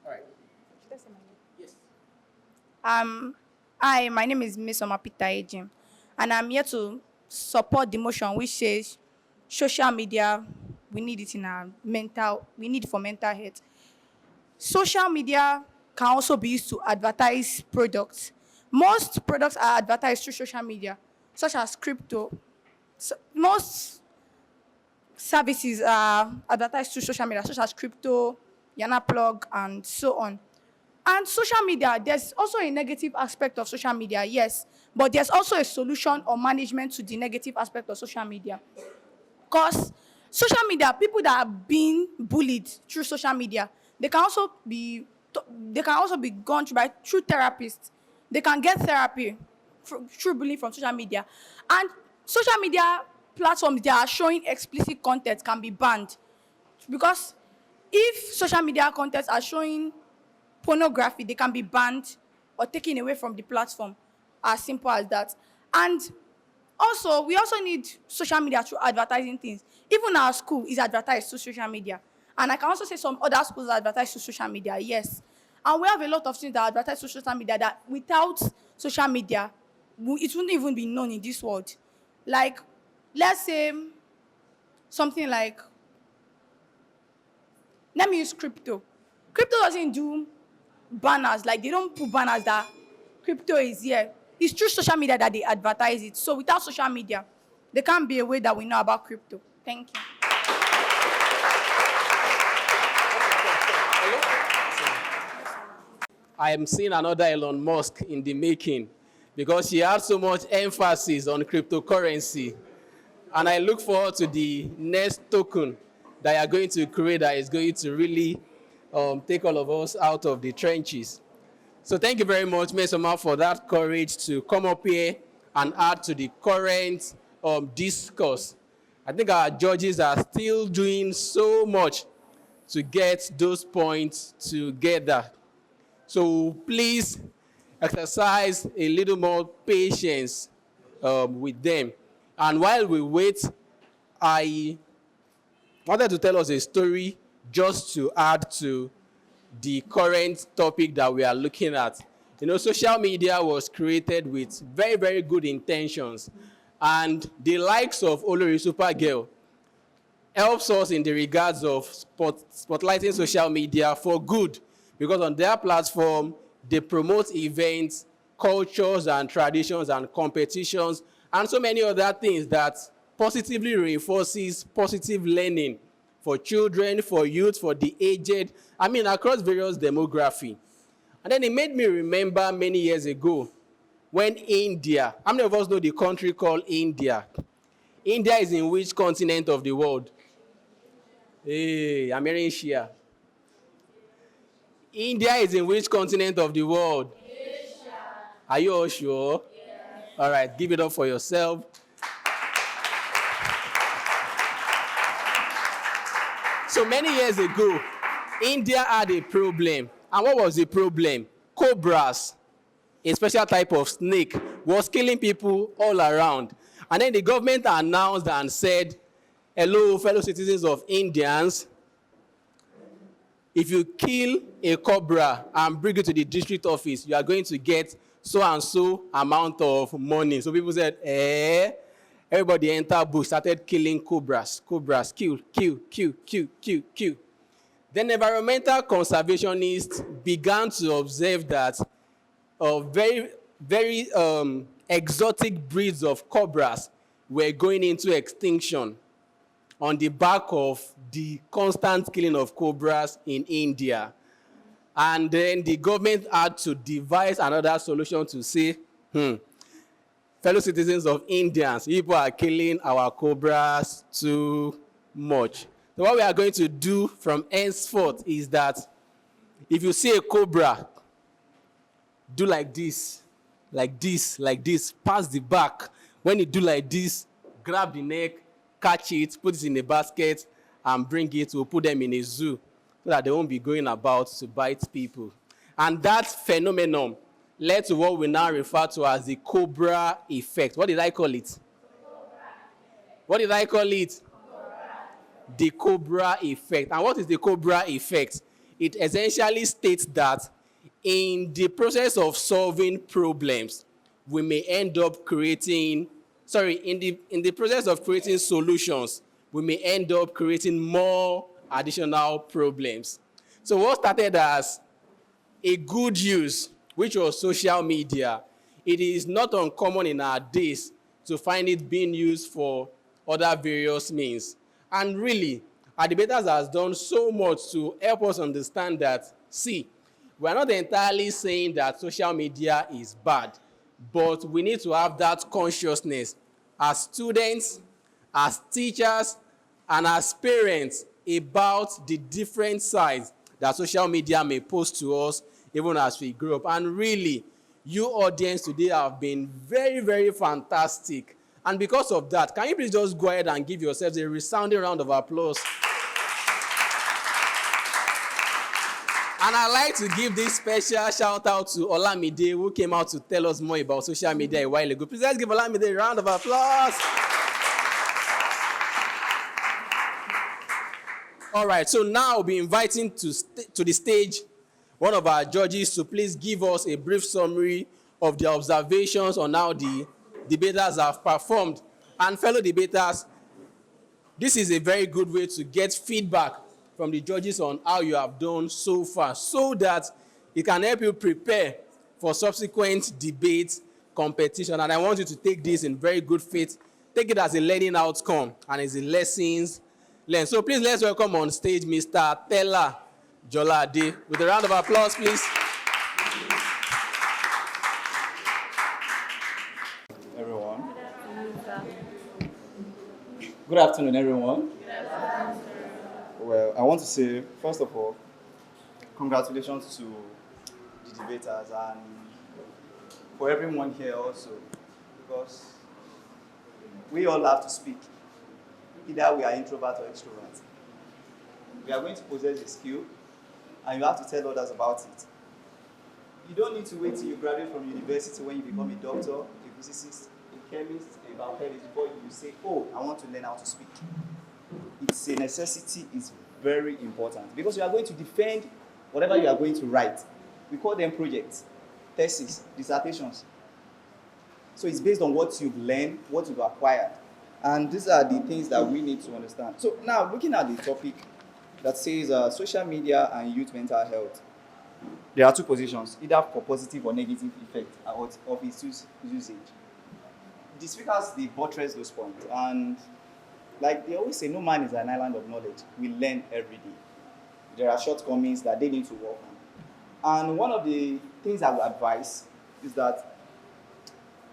Speaker 2: All right. Yes.
Speaker 16: Hi, my name is Miss Omapita Ejim, and I'm here to support the motion which says social media, we need it we need it for mental health. Social media can also be used to advertise products. Most products are advertised through social media, such as crypto. Most services are advertised through social media, such as crypto, Yana Plug, and so on. And social media, there's also a negative aspect of social media, yes, but there's also a solution or management to the negative aspect of social media. Because social media, people that are being bullied through social media, they can also be gone through therapists. They can get therapy through bullying from social media. And social media platforms that are showing explicit content can be banned. Because if social media contents are showing pornography, they can be banned or taken away from the platform. As simple as that. And also, we also need social media through advertising things. Even our school is advertised through social media. And I can also say some other schools advertise through social media, yes. And we have a lot of things that advertise through social media that without social media, it wouldn't even be known in this world. Like, let's say something like, let me use crypto. Crypto doesn't do banners, like they don't put banners that crypto is here. It's through social media that they advertise it. So without social media, there can't be a way that we know about crypto. Thank you.
Speaker 2: I am seeing another Elon Musk in the making because she had so much emphasis on cryptocurrency. And I look forward to the next token that you are going to create that is going to really take all of us out of the trenches. So thank you very much, Mesoma, for that courage to come up here and add to the current discourse. I think our judges are still doing so much to get those points together. So please exercise a little more patience with them. And while we wait, I wanted to tell us a story just to add to the current topic that we are looking at. You know, social media was created with very, very good intentions. And the likes of Olori Supergirl helps us in the regards of spotlighting social media for good. Because on their platform, they promote events, cultures and traditions and competitions, and so many other things that positively reinforces positive learning for children, for youth, for the aged, across various demography. And then it made me remember many years ago when India, how many of us know the country called India? India is in which continent of the world? Hey, I'm hearing Shia. India is in which continent of the world? Asia. Are you all sure? Yes. All right, give it up for yourself. So many years ago, India had a problem. And what was the problem? Cobras, a special type of snake, was killing people all around. And then the government announced and said, hello, fellow citizens of Indians, if you kill a cobra and bring it to the district office, you are going to get so and so amount of money. So people said, everybody entered bush, started killing cobras. Cobras, kill. Then environmental conservationists began to observe that very, very exotic breeds of cobras were going into extinction on the back of the constant killing of cobras in India. And then the government had to devise another solution to say, fellow citizens of Indians, people are killing our cobras too much. So what we are going to do from henceforth is that if you see a cobra, do like this, pass the back. When you do like this, grab the neck, catch it, put it in a basket, and bring it. We'll put them in a zoo so that they won't be going about to bite people. And that phenomenon led to what we now refer to as the Cobra effect. What did I call it? What did I call it? The Cobra effect. And what is the Cobra effect? It essentially states that in the process of solving problems, we may end up creating, in the process of creating solutions, we may end up creating more additional problems. So what started as a good use, which was social media, it is not uncommon in our days to find it being used for other various means. And really, our debaters has done so much to help us understand that, see, We're not entirely saying that social media is bad, but we need to have that consciousness as students, as teachers, and as parents about the different sides that social media may pose to us even as we grow up. And really, you audience today have been very, very fantastic. And because of that, can you please just go ahead and give yourselves a resounding round of applause? And I'd like to give this special shout out to Olamide, who came out to tell us more about social media a while ago. Please let's give Olamide a round of applause. All right, so now I'll be inviting to the stage one of our judges to please give us a brief summary of the observations on how the debaters have performed. And fellow debaters, this is a very good way to get feedback from the judges on how you have done so far, so that it can help you prepare for subsequent debate competition. And I want you to take this in very good faith. Take it as a learning outcome and as a lessons learned. So please let's welcome on stage Mr. Tella Jolade. With a round of applause, please.
Speaker 17: Everyone. Good afternoon, everyone. Well, I want to say, first of all, congratulations to the debaters and for everyone here also, because we all have to speak. Either we are introvert or extrovert. We are going to possess a skill, and you have to tell others about it. You don't need to wait till you graduate from university when you become a doctor, a physicist, a chemist, a biochemist, before you say, oh, I want to learn how to speak. It's a necessity, it's very important, because you are going to defend whatever you are going to write. We call them projects, theses, dissertations. So it's based on what you've learned, what you've acquired. And these are the things that we need to understand. So now, looking at the topic that says social media and youth mental health, there are two positions, either for positive or negative effect of its usage. The speakers, they buttress those points. And like they always say, no man is an island of knowledge. We learn every day. There are shortcomings that they need to work on. And one of the things I would advise is that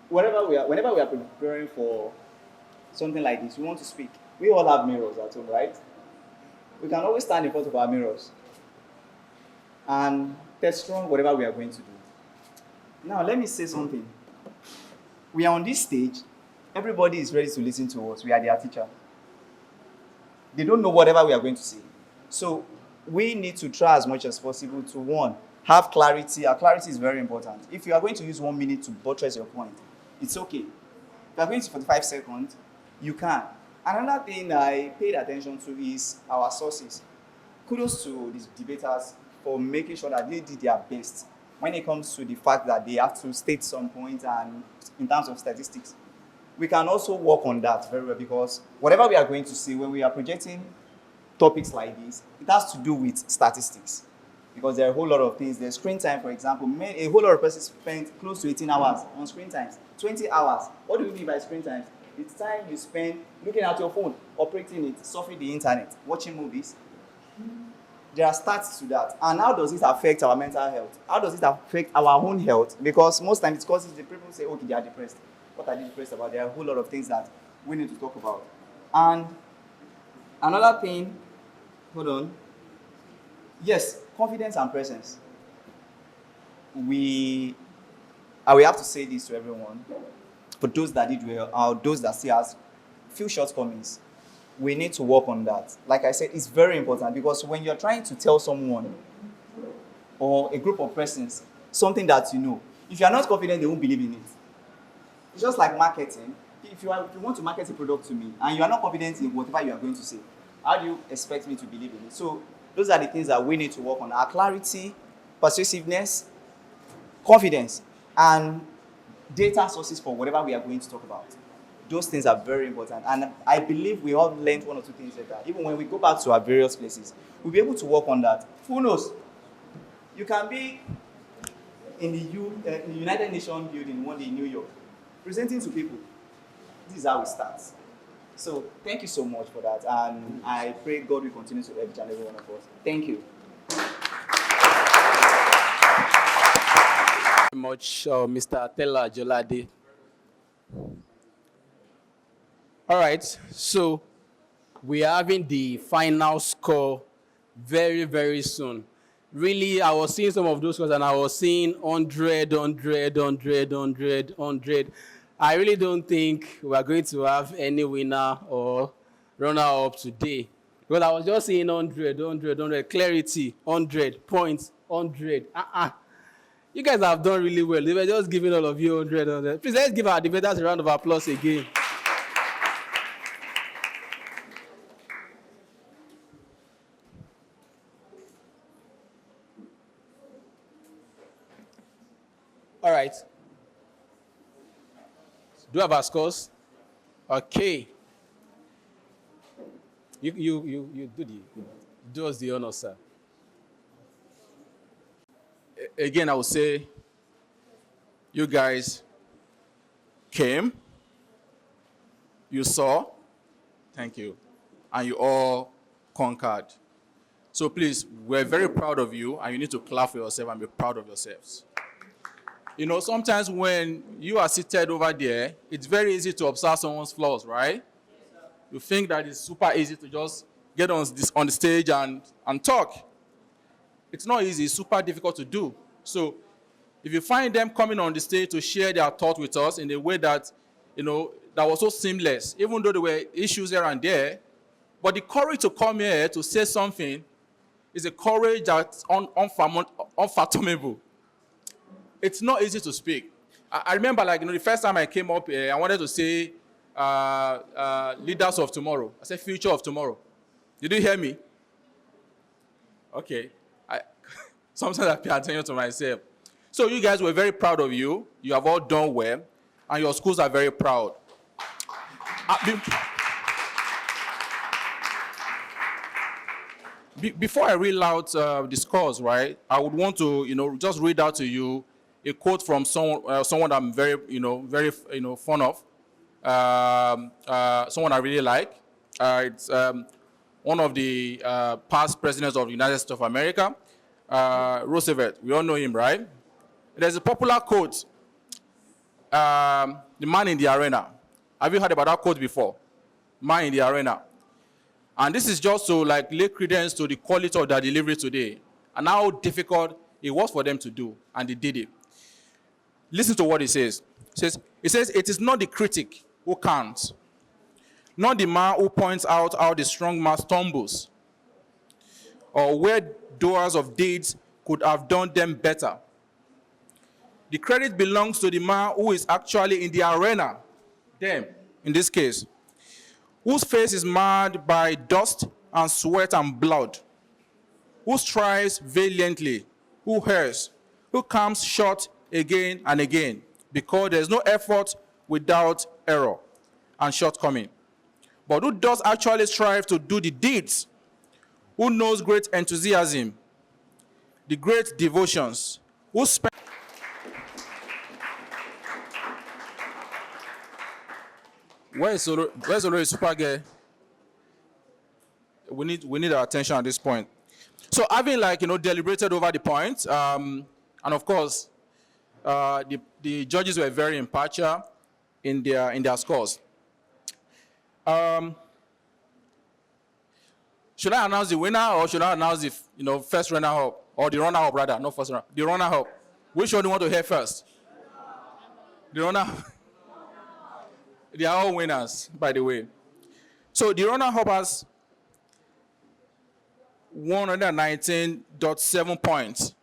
Speaker 17: whenever we are preparing for something like this, we want to speak. We all have mirrors at home, right? We can always stand in front of our mirrors and test strong whatever we are going to do. Now, let me say something. We are on this stage. Everybody is ready to listen to us. We are their teacher. They don't know whatever we are going to say. So we need to try as much as possible to, one, have clarity. Our clarity is very important. If you are going to use 1 minute to buttress your point, it's okay. If you are going to 45 seconds, you can. Another thing I paid attention to is our sources. Kudos to these debaters for making sure that they did their best when it comes to the fact that they have to state some points and in terms of statistics. We can also work on that very well, because whatever we are going to see when we are projecting topics like this, it has to do with statistics. Because there are a whole lot of things. There's screen time, for example. A whole lot of persons spend close to 18 hours on screen times. 20 hours. What do we mean by screen time? It's time you spend looking at your phone, operating it, surfing the internet, watching movies. There are stats to that. And how does it affect our mental health? How does it affect our own health? Because most times it causes the people say, okay, they are depressed. What are they depressed about? There are a whole lot of things that we need to talk about. And another thing, hold on. Yes, confidence and presence. We have to say this to everyone. For those that did well, or those that still has few shortcomings, we need to work on that. Like I said, it's very important, because when you're trying to tell someone or a group of persons something that you know, if you're not confident, they won't believe in it. It's just like marketing. If you want to market a product to me and you are not confident in whatever you are going to say, how do you expect me to believe in it? So those are the things that we need to work on. Our clarity, persuasiveness, confidence, and data sources for whatever we are going to talk about. Those things are very important. And I believe we all learned one or two things like that. Even when we go back to our various places, we'll be able to work on that. Who knows? You can be in the United Nations building one day in New York, presenting to people. This is how it starts. So thank you so much for that. And I pray God will continue to help each and every one of us. Thank you.
Speaker 2: much, Mr. Tella Jolade. All right, so we are having the final score very, very soon. Really, I was seeing some of those scores and I was seeing 100, 100, 100, 100, 100. I really don't think we are going to have any winner or runner-up today. Because I was just seeing 100, 100, 100, clarity, 100, points, 100. You guys have done really well. They were just giving all of you 100, 100. Please, let's give our debaters a round of applause again. All right. Do you have our scores? Okay. You do us the honor, sir.
Speaker 6: Again, I would say you guys came, you saw, thank you, and you all conquered. So please, we're very proud of you, and you need to clap for yourself and be proud of yourselves. You know, sometimes when you are seated over there, it's very easy to observe someone's flaws, right? You think that it's super easy to just get on the stage and talk. It's not easy, it's super difficult to do. So if you find them coming on the stage to share their thoughts with us in a way that, you know, that was so seamless, even though there were issues here and there, but the courage to come here to say something is a courage that's unfathomable. It's not easy to speak. I remember, like, you know, the first time I came up here, I wanted to say leaders of tomorrow. I said future of tomorrow. Did you hear me? Okay. Sometimes I pay attention to myself. So you guys were very proud of you. You have all done well. And your schools are very proud. Before I read out the scores, right, I would want to, you know, just read out to you a quote from someone I'm very fond of, someone I really like. It's one of the past presidents of the United States of America, Roosevelt. We all know him, right? There's a popular quote, the man in the arena. Have you heard about that quote before? Man in the arena. And this is just to like lay credence to the quality of their delivery today and how difficult it was for them to do, and they did it. Listen to what he says. It says, it is not the critic who counts, not the man who points out how the strong man stumbles, or where doers of deeds could have done them better. The credit belongs to the man who is actually in the arena, them, in this case, whose face is marred by dust and sweat and blood, who strives valiantly, who errs, who comes short again and again, because there's no effort without error and shortcoming. But who does actually strive to do the deeds, who knows great enthusiasm, the great devotions, who spend... Where's Olori Super Girl? We need our attention at this point. So having, like, you know, deliberated over the points, and of course, the judges were very impartial in their scores. Should I announce the winner, or should I announce the first runner-up, or the runner-up rather, not first runner, the runner-up? Which one do you want to hear first? The runner. They are all winners, by the way. So the runner-up has 119.7 points.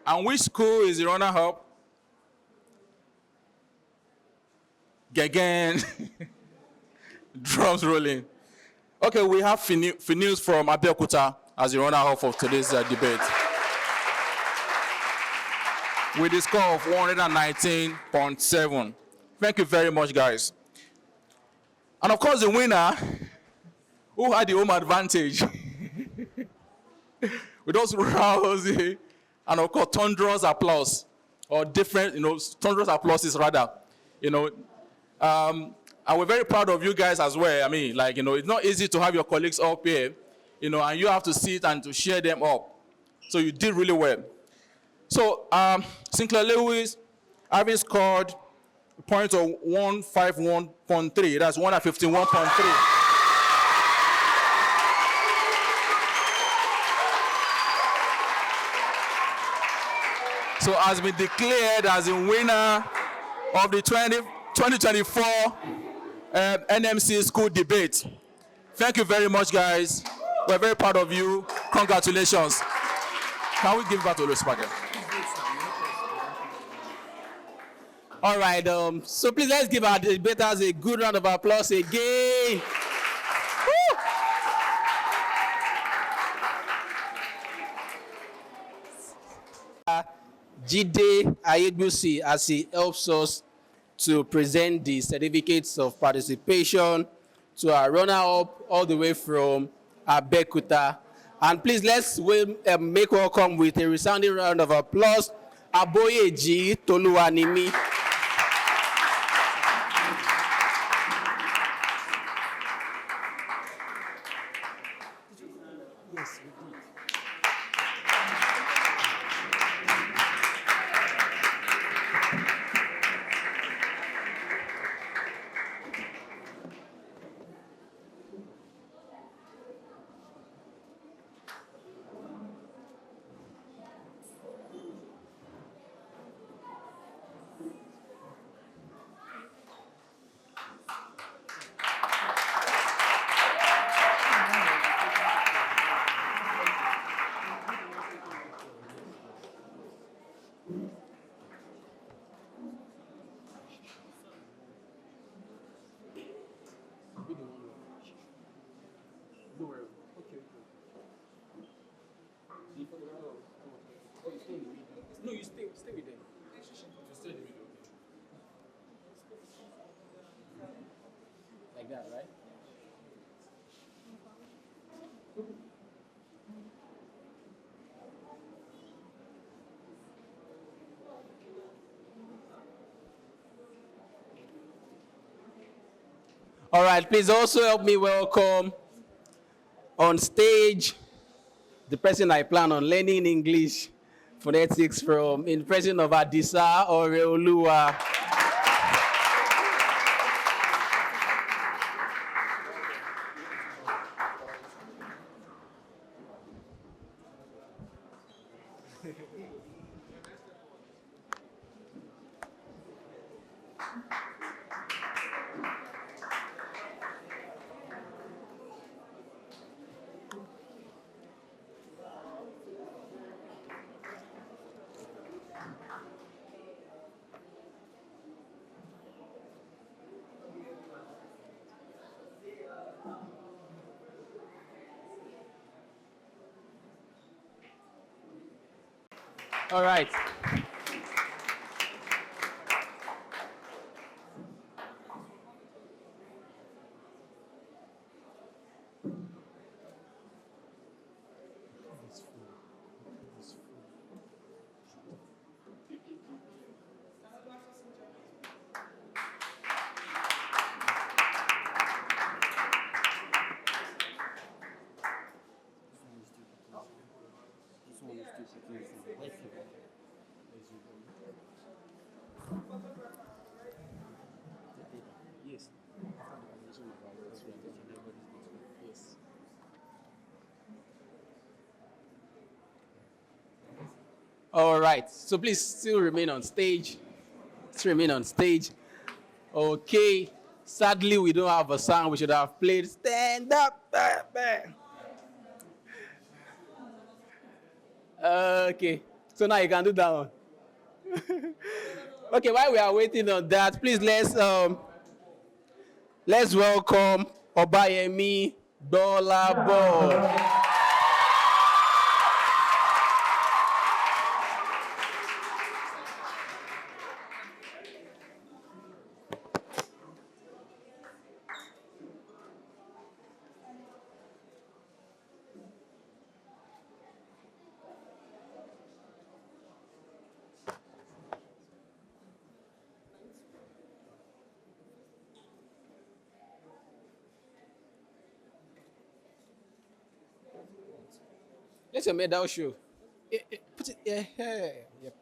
Speaker 6: And which school is the runner-up? Again, drums rolling. Okay, we have FUNIS from Abeokuta as the runner-up of today's debate, with a score of 119.7. Thank you very much, guys. And of course, the winner, who had the home advantage, with those rousing, and of course, thunderous applause, or different, thunderous applauses rather, and we're very proud of you guys as well. I mean, like, it's not easy to have your colleagues up here, and you have to sit and to share them up. So you did really well. So Sinclair Lewis, having scored a point of 151.3, that's 151.3. So has been declared as the winner of the 2024 NMC school debate. Thank you very much, guys. We're very proud of you. Congratulations. Can we give it back to Louis Parker?
Speaker 2: All right, so please let's give our debaters a good round of applause again. Woo! Jide Ayegbusi, as he helps us to present the certificates of participation to our runner-up all the way from Abeokuta. And please let's make welcome with a resounding round of applause, Aboyeji Toluwanimi. Yes, we did. Don't worry. Okay. No, you stay with them. You stay in the middle. Like that, right? All right, please also help me welcome on stage the person I plan on learning English phonetics from, in person of Adisa Oreoluwa. All right. Yes. Yes. All right. So please still remain on stage. Still remain on stage. Okay. Sadly, we don't have a song. We should have played Stand Up. Okay. So now you can do that one. Okay, while we are waiting on that, please let's welcome Obayemi Dolabo. Let your medal show. Put it here. Yep.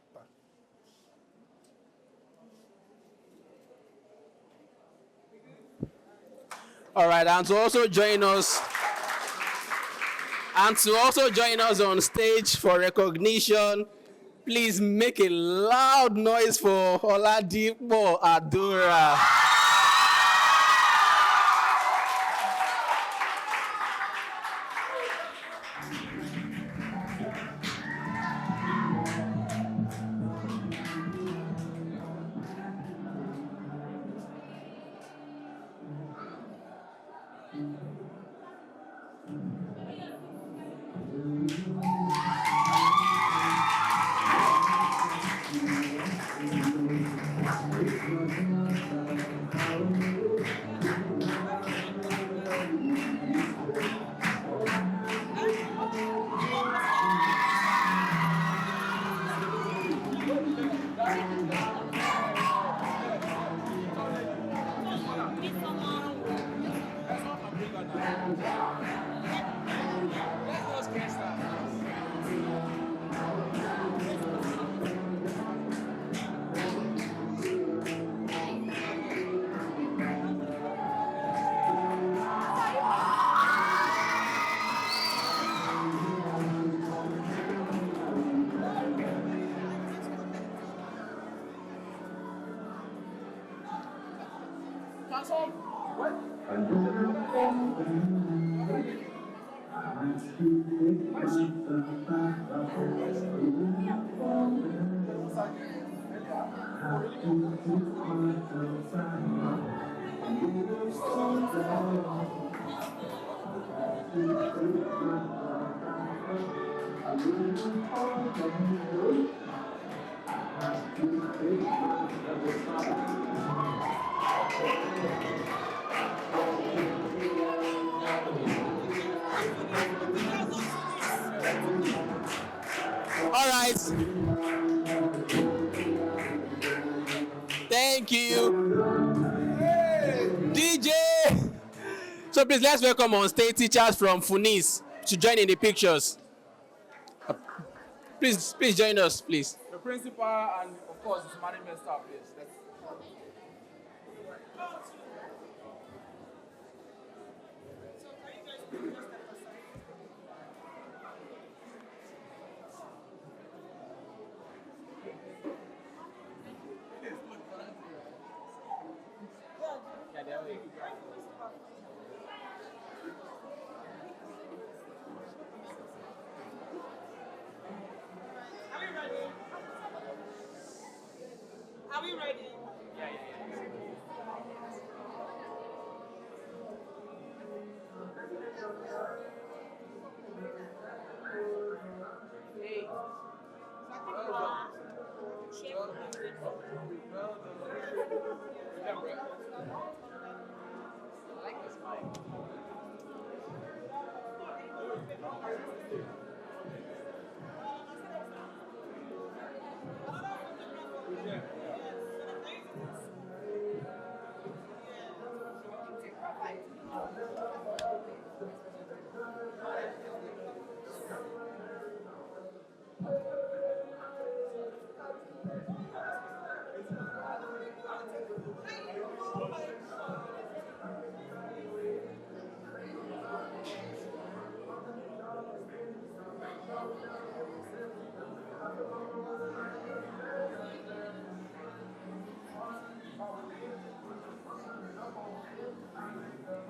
Speaker 2: All right, and to also join us on stage for recognition, please make a loud noise for Oladipo Adura. All right. Thank you. DJ. So please let's welcome on stage teachers from FUNIS to join in the pictures. Please join us, please.
Speaker 6: The principal and of course his management staff, please.
Speaker 1: Are we ready? Hey.
Speaker 2: I like this mic.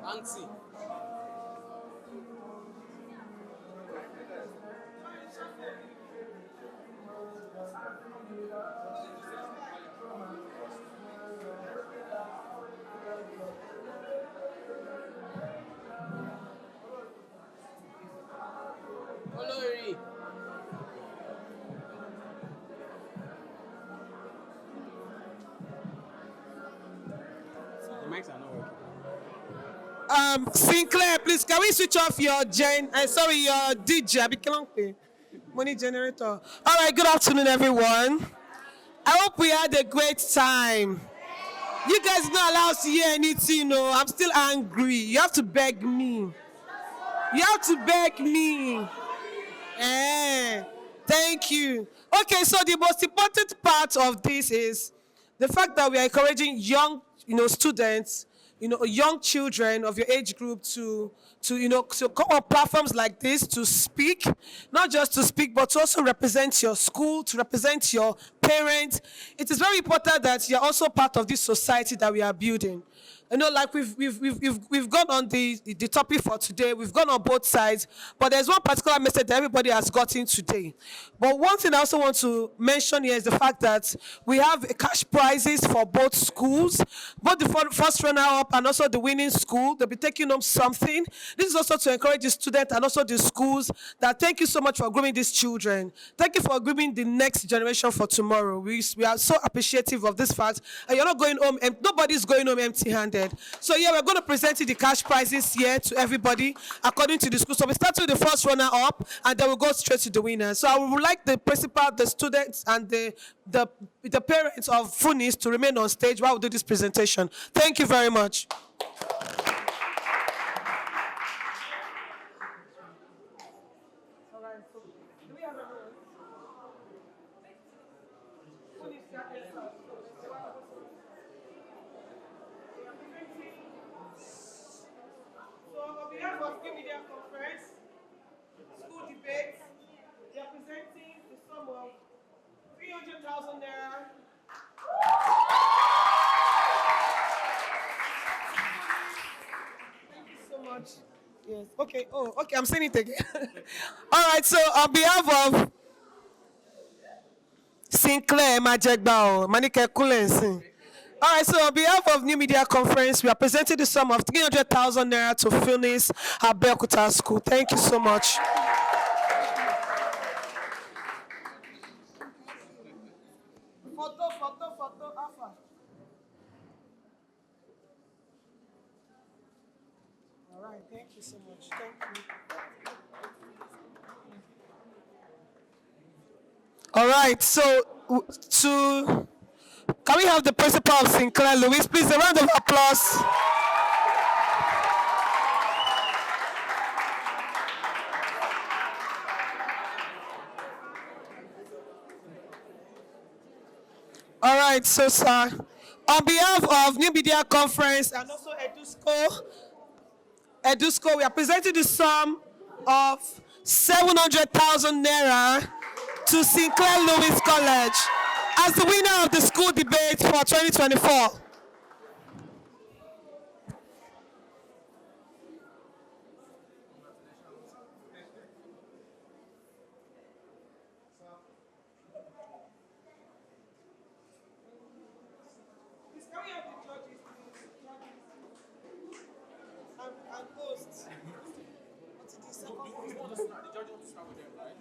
Speaker 2: Auntie. Olori. The mics are not working.
Speaker 1: Sinclair, please, can we switch off your your DJ, money generator. All right, good afternoon, everyone. I hope we had a great time. You guys not allowed to hear anything, no. I'm still angry. You have to beg me. You have to beg me. Thank you. Okay, so the most important part of this is the fact that we are encouraging young, students, young children of your age group to come on platforms like this to speak, not just to speak, but to also represent your school, to represent your parents. It is very important that you're also part of this society that we are building. Like we've gone on the topic for today. We've gone on both sides, but there's one particular message that everybody has gotten today. But one thing I also want to mention here is the fact that we have cash prizes for both schools, both the first runner-up and also the winning school. They'll be taking home something. This is also to encourage the students and also the schools that thank you so much for grooming these children. Thank you for grooming the next generation for tomorrow. We are so appreciative of this fact. And you're not going home, nobody's going home empty-handed. So yeah, we're going to present you the cash prizes here to everybody according to the school. So we start with the first runner-up, and then we'll go straight to the winner. So I would like the principal, the students, and the parents of FUNIS to remain on stage while we do this presentation. Thank you very much. So on behalf of New Media Conference, school debate, they are presenting the sum of 300,000 naira. Thank you so much. Yes. Okay. Oh, okay. I'm saying it again. All right. So on behalf of Sinclair, Majegbao, Manike Kulensin. All right, so on behalf of New Media Conference, we are presenting the sum of 300,000 naira to FUNIS Abeokuta School. Thank you so much. Photo, Alpha. All right, thank you so much. Thank you. All right, so can we have the principal of Sinclair, Louis, please, a round of applause. All right, so sir, on behalf of New Media Conference and also EduSco, we are presenting the sum of 700,000 naira to Sinclair Louis College as the winner of the school debate for 2024.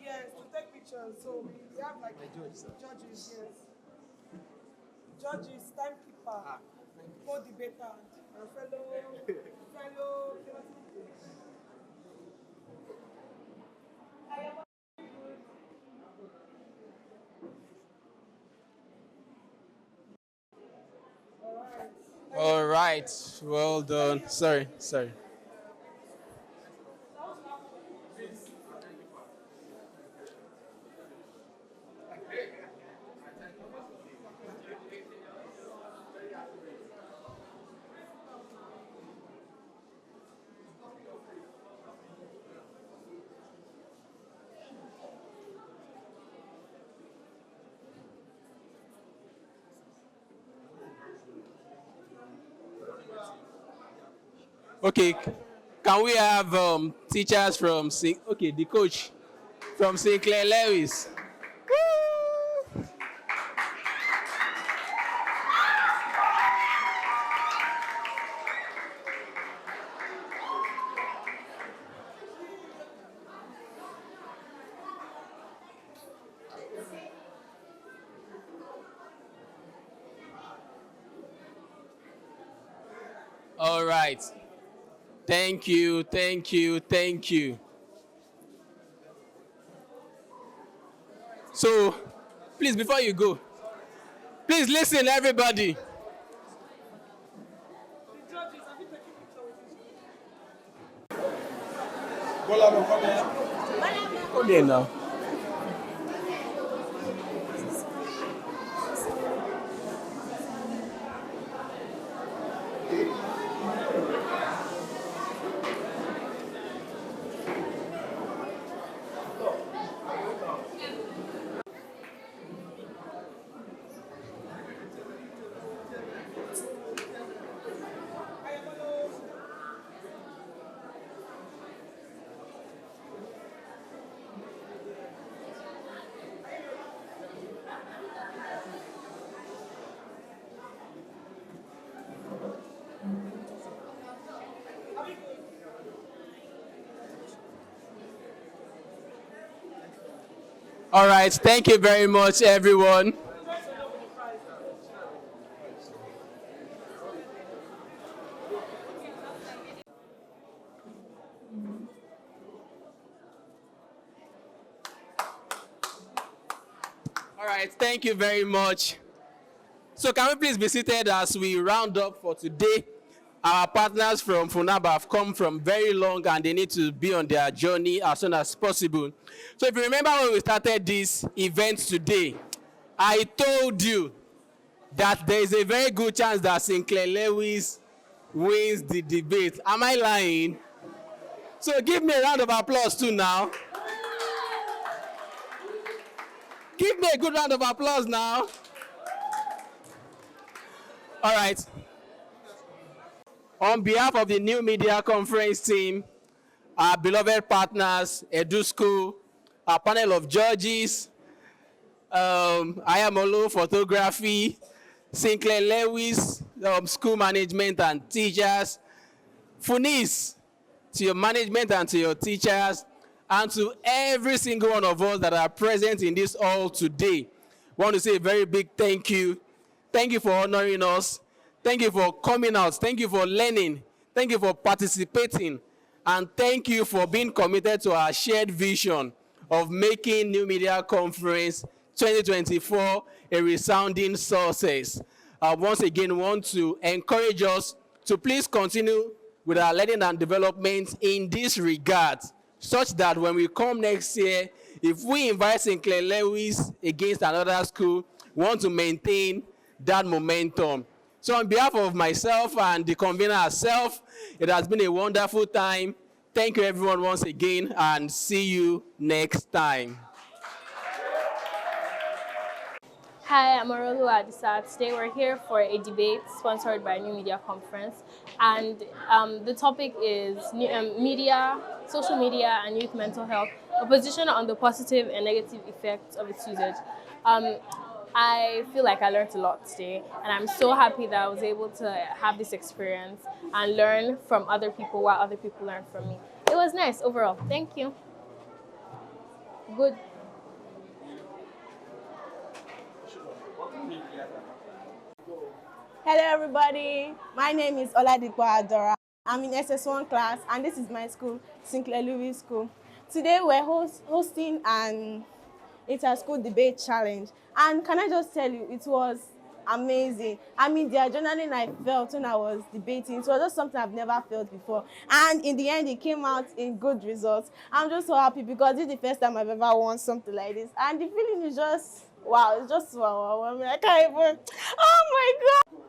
Speaker 1: Yes, to take pictures. So we have like judges, yes. Judges, timekeeper, co-debater, and fellow.
Speaker 2: All right, well done. Sorry. Okay, can we have teachers from the coach from Sinclair Lewis? All right. Thank you. So, please, before you go, please listen, everybody.
Speaker 1: Bola, come here.
Speaker 2: Okay, now. All right, thank you very much, everyone. All right, thank you very much. So can we please be seated as we round up for today? Our partners from FUNAB have come from very long and they need to be on their journey as soon as possible. So if you remember when we started this event today, I told you that there is a very good chance that Sinclair Lewis wins the debate. Am I lying? So give me a round of applause too now. Give me a good round of applause now. All right. On behalf of the New Media Conference team, our beloved partners, Edu School, our panel of judges, I am Olo Photography, Sinclair Lewis, School Management and Teachers, FUNIS, to your management and to your teachers, and to every single one of us that are present in this hall today. I want to say a very big thank you. Thank you for honoring us. Thank you for coming out. Thank you for learning. Thank you for participating. And thank you for being committed to our shared vision of making New Media Conference 2024 a resounding success. I once again want to encourage us to please continue with our learning and development in this regard, such that when we come next year, if we invite Sinclair Lewis against another school, we want to maintain that momentum. So on behalf of myself and the convener herself, it has been a wonderful time. Thank you everyone once again, and see you next time.
Speaker 8: Hi, I'm Orolu Adisa. Today we're here for a debate sponsored by New Media Conference, and the topic is media, social media, and youth mental health, a position on the positive and negative effects of its usage. I feel like I learned a lot today, and I'm so happy that I was able to have this experience and learn from other people while other people learned from me. It was nice overall. Thank you. Good.
Speaker 9: Hello everybody, my name is Oladipo Adora. I'm in SS1 class and this is my school, Sinclair Lewis School. Today we're hosting an inter-school debate challenge, and can I just tell you, it was amazing. I mean, the adrenaline I felt when I was debating, it was just something I've never felt before, and in the end it came out in good results. I'm just so happy because this is the first time I've ever won something like this, and the feeling is just wow, it's just wow. I mean, I can't even, oh my god.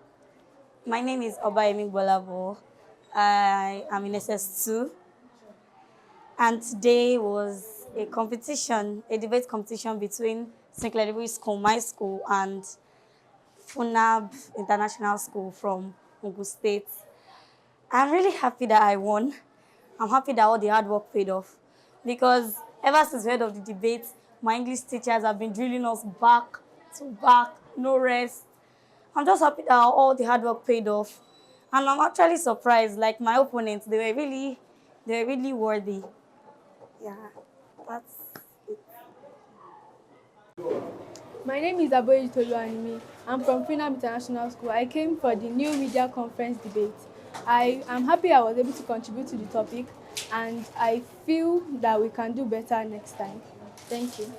Speaker 14: My name is Obayemi Bolabo. I am in SS2. And today was a competition, a debate competition between Sinclair Lewis School, my school, and FUNAB International School from Ogun State. I'm really happy that I won. I'm happy that all the hard work paid off. Because ever since we heard of the debate, my English teachers have been drilling us back to back, no rest. I'm just happy that all the hard work paid off. And I'm actually surprised, like my opponents, they were really worthy. Yeah, that's it.
Speaker 13: My name is Abeokuta. I'm from FUNAB International School. I came for the New Media Conference debate. I am happy I was able to contribute to the topic, and I feel that we can do better next time. Thank you.